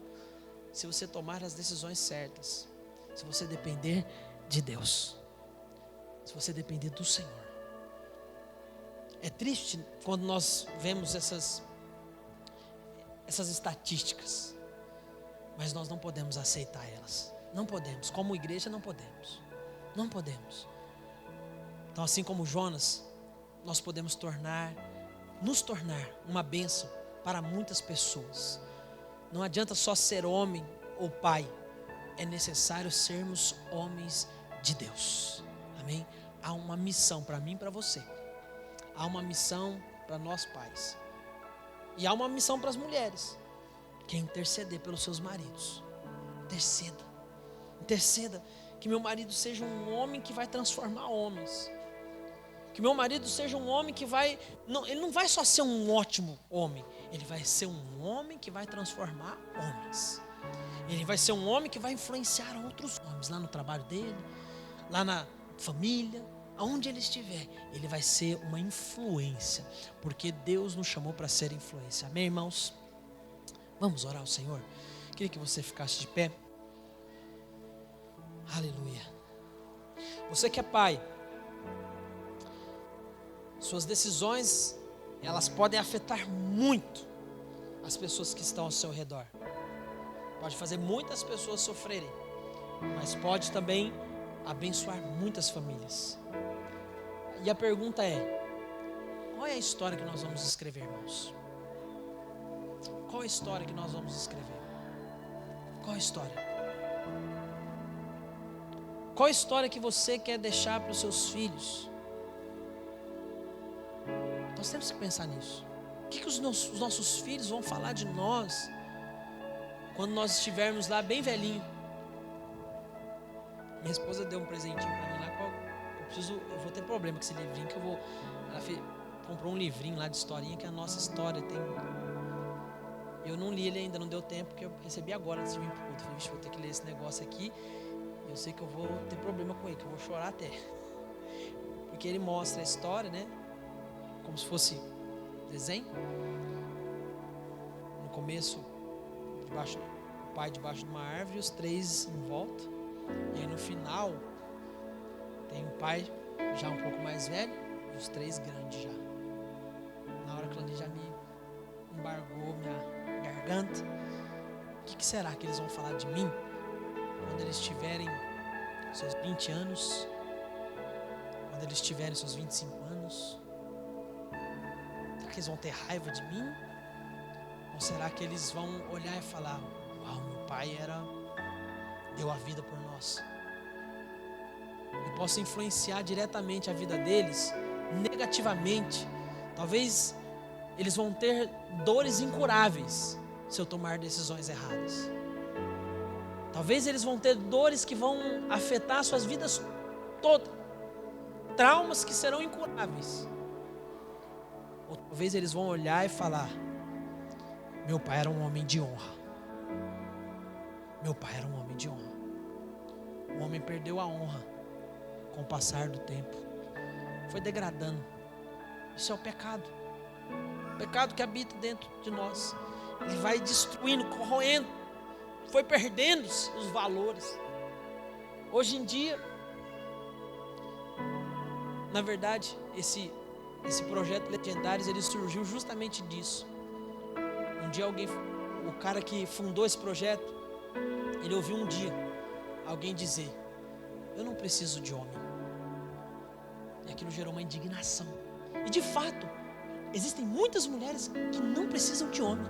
se você tomar as decisões certas. Se você depender de Deus. Se você depender do Senhor. É triste quando nós vemos essas estatísticas, mas nós não podemos aceitar elas. Não podemos, como igreja não podemos. Não podemos. Então, assim como Jonas, nós podemos nos tornar uma bênção para muitas pessoas. Não adianta só ser homem ou pai. É necessário sermos homens de Deus. Amém? Há uma missão para mim e para você. Há uma missão para nós pais. E há uma missão para as mulheres, que é interceder pelos seus maridos. Interceda. Que meu marido seja um homem que vai transformar homens. Que meu marido seja um homem que ele não vai só ser um ótimo homem. Ele vai ser um homem que vai transformar homens. Ele vai ser um homem que vai influenciar outros homens lá no trabalho dele, lá na família, aonde ele estiver. Ele vai ser uma influência, porque Deus nos chamou para ser influência. Amém, irmãos? Vamos orar ao Senhor? Queria que você ficasse de pé. Aleluia. Você que é pai, suas decisões, elas podem afetar muito as pessoas que estão ao seu redor. Pode fazer muitas pessoas sofrerem, mas pode também abençoar muitas famílias. E a pergunta é: qual é a história que nós vamos escrever, irmãos? Qual a história que nós vamos escrever? Qual a história? Qual a história que você quer deixar para os seus filhos? Nós temos que pensar nisso. O que os nossos filhos vão falar de nós quando nós estivermos lá bem velhinho? Minha esposa deu um presentinho para mim lá. Eu vou ter problema com esse livrinho que eu vou. Ela comprou um livrinho lá de historinha que a nossa história tem. Eu não li ele ainda, não deu tempo, porque eu recebi agora antes de vir pro culto. Eu falei, vou ter que ler esse negócio aqui. Eu sei que eu vou ter problema com ele, que eu vou chorar até. Porque ele mostra a história, né? Como se fosse desenho. No começo, o pai debaixo de uma árvore e os 3 em volta. E aí no final, tem um pai já um pouco mais velho e os 3 grandes já. Na hora que ele já me embargou minha garganta. O que será que eles vão falar de mim quando eles tiverem seus 20 anos? Quando eles tiverem seus 25 anos? Será que eles vão ter raiva de mim? Ou será que eles vão olhar e falar: uau, meu pai deu a vida por nós? Eu posso influenciar diretamente a vida deles negativamente. Talvez eles vão ter dores incuráveis se eu tomar decisões erradas. Talvez eles vão ter dores que vão afetar suas vidas todas, traumas que serão incuráveis. Ou talvez eles vão olhar e falar: meu pai era um homem de honra. Meu pai era um homem de honra. O homem perdeu a honra com o passar do tempo. Foi degradando. Isso é o pecado. O pecado que habita dentro de nós. Ele vai destruindo, corroendo. Foi perdendo os valores. Hoje em dia, na verdade, esse projeto Legendários, ele surgiu justamente disso. Um dia o cara que fundou esse projeto, ele ouviu um dia alguém dizer: eu não preciso de homem. E aquilo gerou uma indignação. E de fato, existem muitas mulheres que não precisam de homem.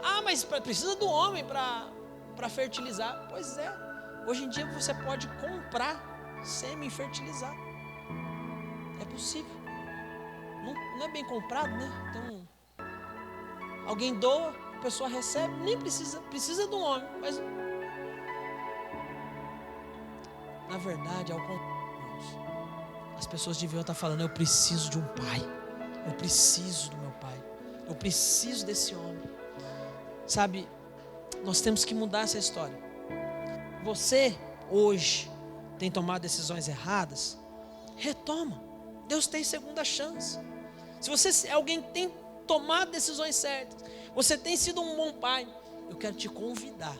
Ah, mas precisa do homem para fertilizar. Pois é, hoje em dia você pode comprar sêmen e fertilizar. É possível. Não é bem comprado, né? Então, alguém doa, a pessoa recebe, nem precisa de um homem. Mas, na verdade, ao contrário, as pessoas deviam estar falando: eu preciso de um pai. Eu preciso do meu pai. Eu preciso desse homem. Sabe, nós temos que mudar essa história. Você, hoje, tem tomado decisões erradas? Retoma. Deus tem segunda chance. Se alguém tem tomado decisões certas, você tem sido um bom pai, eu quero te convidar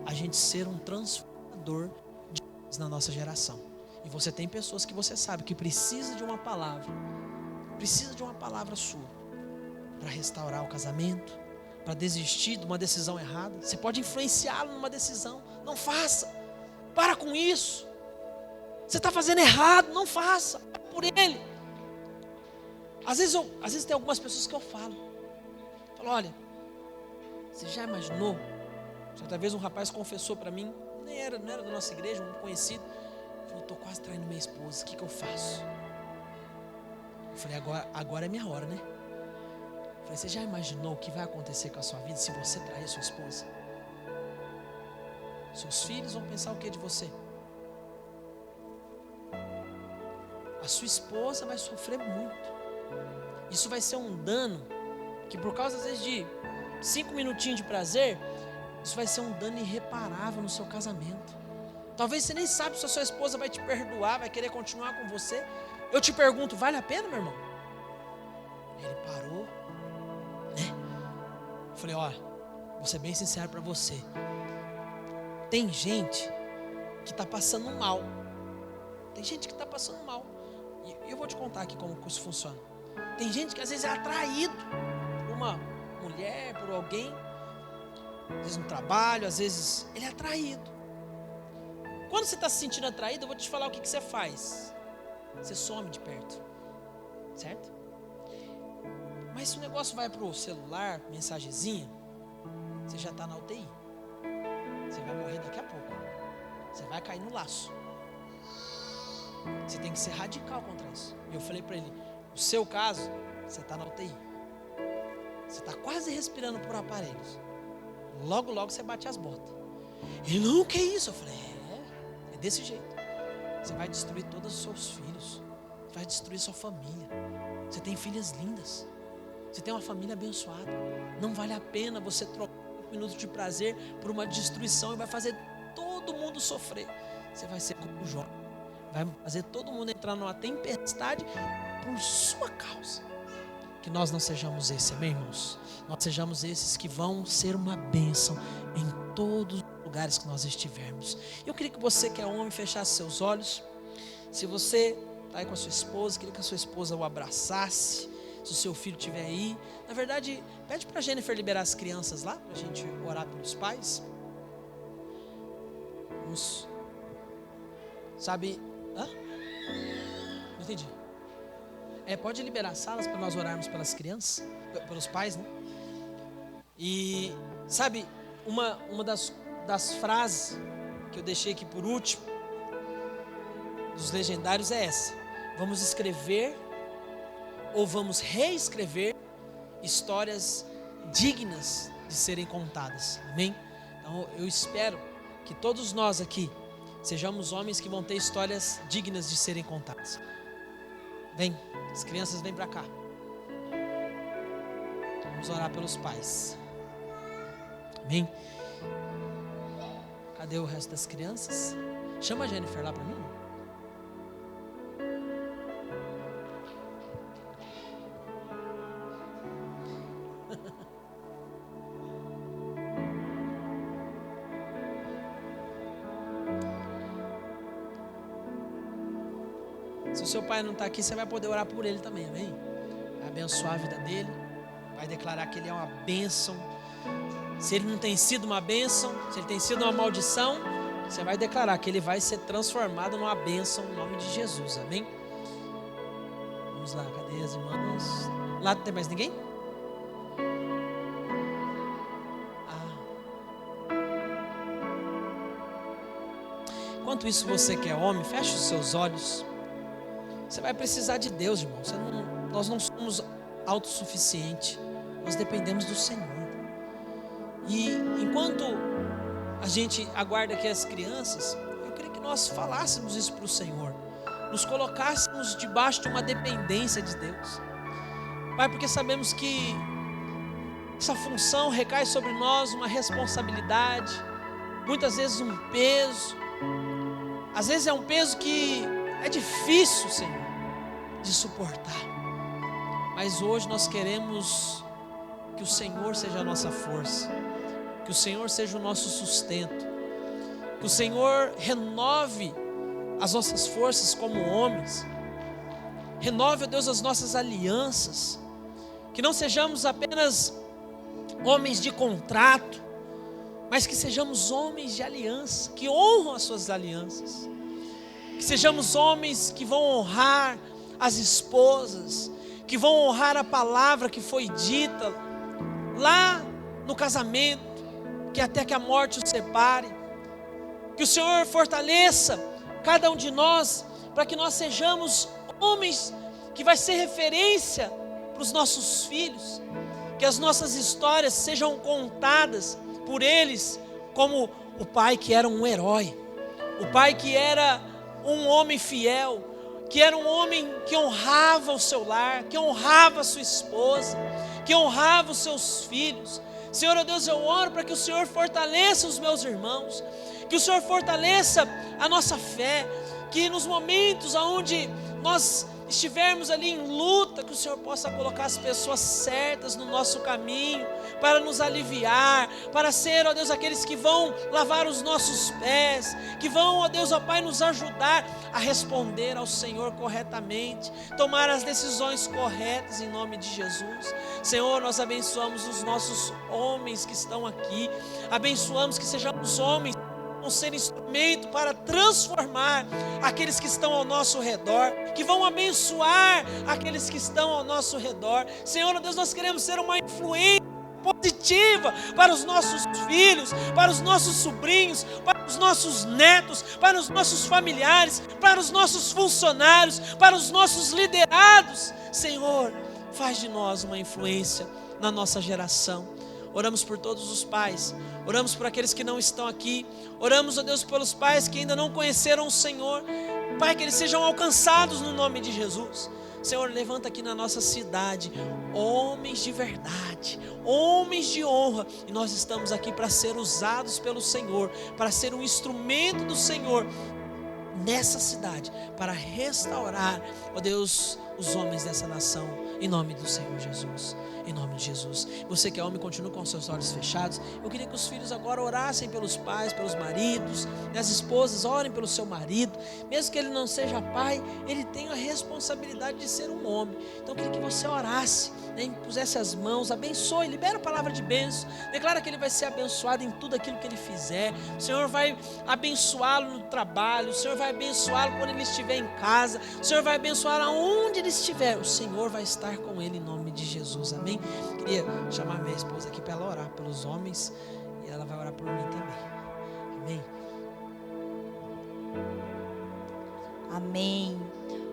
a gente ser um transformador de vidas na nossa geração. E você tem pessoas que você sabe que precisa de uma palavra sua para restaurar o casamento, para desistir de uma decisão errada. Você pode influenciá-lo numa decisão. Não faça. Para com isso. Você está fazendo errado, não faça. É por ele. Às vezes tem algumas pessoas que eu falo: olha, você já imaginou? Certa vez um rapaz confessou para mim, não era da nossa igreja, um conhecido. Falou: estou quase traindo minha esposa, o que eu faço? Eu falei: agora é minha hora, né? Eu falei: você já imaginou o que vai acontecer com a sua vida se você trair sua esposa? Seus filhos vão pensar o que de você? A sua esposa vai sofrer muito. Isso vai ser um dano que, por causa às vezes de 5 minutinhos de prazer, isso vai ser um dano irreparável no seu casamento. Talvez você nem sabe se a sua esposa vai te perdoar, vai querer continuar com você. Eu te pergunto: vale a pena, meu irmão? Ele parou, né? Eu falei: olha, vou ser bem sincero para você. Tem gente que está passando mal. Tem gente que está passando mal. E eu vou te contar aqui como isso funciona. Tem gente que às vezes é atraído por uma mulher, por alguém, às vezes no trabalho, às vezes ele é atraído. Quando você está se sentindo atraído, eu vou te falar o que você faz. Você some de perto, certo? Mas se o negócio vai para o celular, mensagenzinha, você já está na UTI. Você vai morrer daqui a pouco. Você vai cair no laço. Você tem que ser radical contra isso. E eu falei para ele, no seu caso, você está na UTI. Você está quase respirando por aparelhos. Logo, logo você bate as botas. Ele, não, que isso? Eu falei, é desse jeito. Você vai destruir todos os seus filhos. Você vai destruir sua família. Você tem filhas lindas. Você tem uma família abençoada. Não vale a pena você trocar 5 minutos de prazer por uma destruição e vai fazer todo mundo sofrer. Você vai ser como Jó. Vai fazer todo mundo entrar numa tempestade por sua causa. Que nós não sejamos esses, amém, irmãos? Nós sejamos esses que vão ser uma bênção em todos os lugares que nós estivermos. Eu queria que você que é homem fechasse seus olhos. Se você está aí com a sua esposa, queria que a sua esposa o abraçasse. Se o seu filho estiver aí, na verdade, pede para a Jennifer liberar as crianças lá, para a gente orar pelos pais. Vamos, sabe, não entendi. Pode liberar as salas para nós orarmos pelas crianças, pelos pais, né? E, sabe, uma das frases que eu deixei aqui por último, dos legendários é essa: vamos escrever ou vamos reescrever histórias dignas de serem contadas, amém? Então eu espero que todos nós aqui sejamos homens que vão ter histórias dignas de serem contadas. Vem, as crianças vêm para cá. Vamos orar pelos pais, amém? Cadê o resto das crianças? Chama a Jennifer lá para mim. Se o seu pai não está aqui, você vai poder orar por ele também, amém? Vai abençoar a vida dele, vai declarar que ele é uma bênção. Se ele não tem sido uma bênção, se ele tem sido uma maldição, você vai declarar que ele vai ser transformado numa bênção em nome de Jesus, amém? Vamos lá, cadê as irmãs? Lá não tem mais ninguém? Enquanto isso, você que é homem, feche os seus olhos. Você vai precisar de Deus, irmão. Nós não somos autossuficientes. Nós dependemos do Senhor. E enquanto a gente aguarda aqui as crianças, eu queria que nós falássemos isso para o Senhor. Nos colocássemos debaixo de uma dependência de Deus. Pai, porque sabemos que essa função recai sobre nós uma responsabilidade, muitas vezes um peso. Às vezes é um peso que é difícil, Senhor, de suportar. Mas hoje nós queremos que o Senhor seja a nossa força, que o Senhor seja o nosso sustento, que o Senhor renove as nossas forças como homens, renove, ó Deus, as nossas alianças, que não sejamos apenas homens de contrato, mas que sejamos homens de aliança, que honram as suas alianças, que sejamos homens que vão honrar as esposas, que vão honrar a palavra que foi dita lá no casamento, que até que a morte os separe. Que o Senhor fortaleça cada um de nós, para que nós sejamos homens que vai ser referência para os nossos filhos, que as nossas histórias sejam contadas por eles como o pai que era um herói, o pai que era um homem fiel, que era um homem que honrava o seu lar, que honrava a sua esposa, que honrava os seus filhos. Senhor, ó Deus, eu oro para que o Senhor fortaleça os meus irmãos, que o Senhor fortaleça a nossa fé, que nos momentos onde nós estivermos ali em luta, que o Senhor possa colocar as pessoas certas no nosso caminho, para nos aliviar, para ser, ó Deus, aqueles que vão lavar os nossos pés, que vão, ó Deus, ó Pai, nos ajudar a responder ao Senhor corretamente, tomar as decisões corretas em nome de Jesus. Senhor, nós abençoamos os nossos homens que estão aqui, abençoamos que sejamos homens vão ser instrumento para transformar aqueles que estão ao nosso redor, que vão abençoar aqueles que estão ao nosso redor. Senhor, ó Deus, nós queremos ser uma influência positiva para os nossos filhos, para os nossos sobrinhos, para os nossos netos, para os nossos familiares, para os nossos funcionários, para os nossos liderados. Senhor, faz de nós uma influência na nossa geração. Oramos por todos os pais, oramos por aqueles que não estão aqui, oramos, ó Deus, pelos pais que ainda não conheceram o Senhor. Pai, que eles sejam alcançados no nome de Jesus. Senhor, levanta aqui na nossa cidade homens de verdade, homens de honra, e nós estamos aqui para ser usados pelo Senhor, para ser um instrumento do Senhor nessa cidade, para restaurar, ó Deus, os homens dessa nação, em nome do Senhor Jesus. Em nome de Jesus. Você que é homem, continua com seus olhos fechados. Eu queria que os filhos agora orassem pelos pais, pelos maridos, e as esposas orem pelo seu marido. Mesmo que ele não seja pai, ele tem a responsabilidade de ser um homem. Então eu queria que você orasse, né, pusesse as mãos, abençoe, libera a palavra de bênção, declara que ele vai ser abençoado em tudo aquilo que ele fizer. O Senhor vai abençoá-lo no trabalho, o Senhor vai abençoá-lo quando ele estiver em casa, o Senhor vai abençoar aonde ele estiver. O Senhor vai estar com ele em nome de Jesus, amém? Queria chamar minha esposa aqui para ela orar pelos homens, e ela vai orar por mim também, amém? Amém.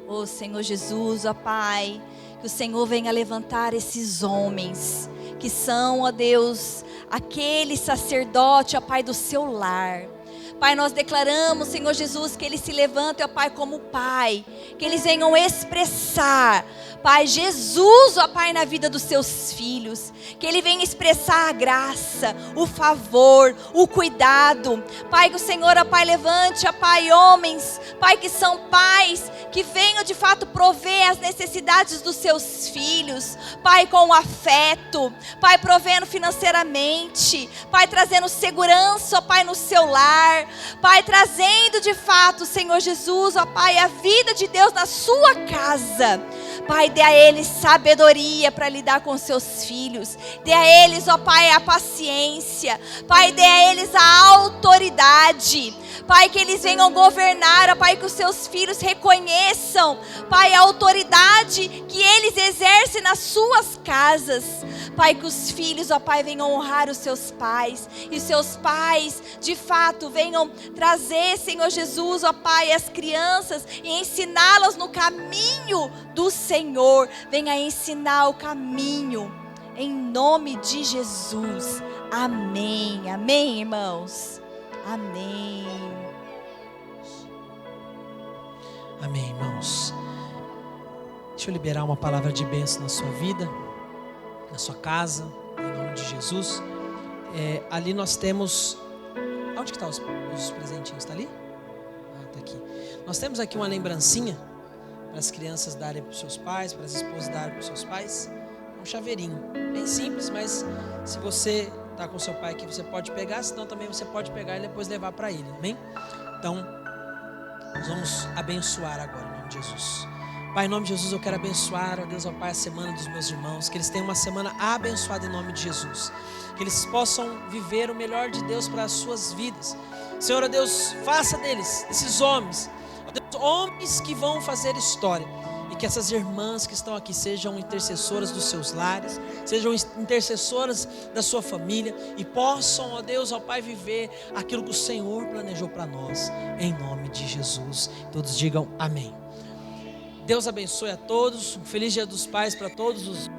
Ó Senhor Jesus, ó Pai, que o Senhor venha levantar esses homens, que são, ó Deus, aquele sacerdote, ó Pai, do seu lar. Pai, nós declaramos, Senhor Jesus, que eles se levantem, ó Pai, como Pai, que eles venham expressar, Pai, Jesus, ó Pai, na vida dos seus filhos, que Ele venha expressar a graça, o favor, o cuidado. Pai, que o Senhor, ó Pai, levante, ó Pai, homens, Pai, que são pais, que venham de fato prover as necessidades dos seus filhos, Pai, com afeto, Pai, provendo financeiramente, Pai, trazendo segurança, ó Pai, no seu lar, Pai, trazendo de fato, Senhor Jesus, ó Pai, a vida de Deus na sua casa. Pai, dê a eles sabedoria para lidar com seus filhos. Dê a eles, ó Pai, a paciência. Pai, dê a eles a autoridade. Pai, que eles venham governar, ó Pai, que os seus filhos reconheçam, Pai, a autoridade que eles exercem nas suas casas. Pai, que os filhos, ó Pai, venham honrar os seus pais, e os seus pais, de fato, venham trazer, Senhor Jesus, ó Pai, as crianças e ensiná-las no caminho do Senhor. Venha ensinar o caminho, em nome de Jesus. Amém, amém, irmãos. Amém. Amém, irmãos. Deixa eu liberar uma palavra de bênção na sua vida, na sua casa, em nome de Jesus. Ali nós temos... Onde que estão os presentinhos? Está ali? Ah, está aqui. Nós temos aqui uma lembrancinha para as crianças darem para os seus pais, para as esposas darem para os seus pais. Um chaveirinho, bem simples, mas se você está com seu pai aqui, você pode pegar, senão também você pode pegar e depois levar para ele, amém? Então, nós vamos abençoar agora, em nome de Jesus. Pai, em nome de Jesus, eu quero abençoar, ó Deus, ó Pai, a semana dos meus irmãos, que eles tenham uma semana abençoada em nome de Jesus, que eles possam viver o melhor de Deus para as suas vidas. Senhor, ó Deus, faça deles, esses homens, ó Deus, homens que vão fazer história, e que essas irmãs que estão aqui sejam intercessoras dos seus lares, sejam intercessoras da sua família, e possam, ó Deus, ó Pai, viver aquilo que o Senhor planejou para nós, em nome de Jesus. Todos digam amém. Deus abençoe a todos, um feliz Dia dos Pais para todos os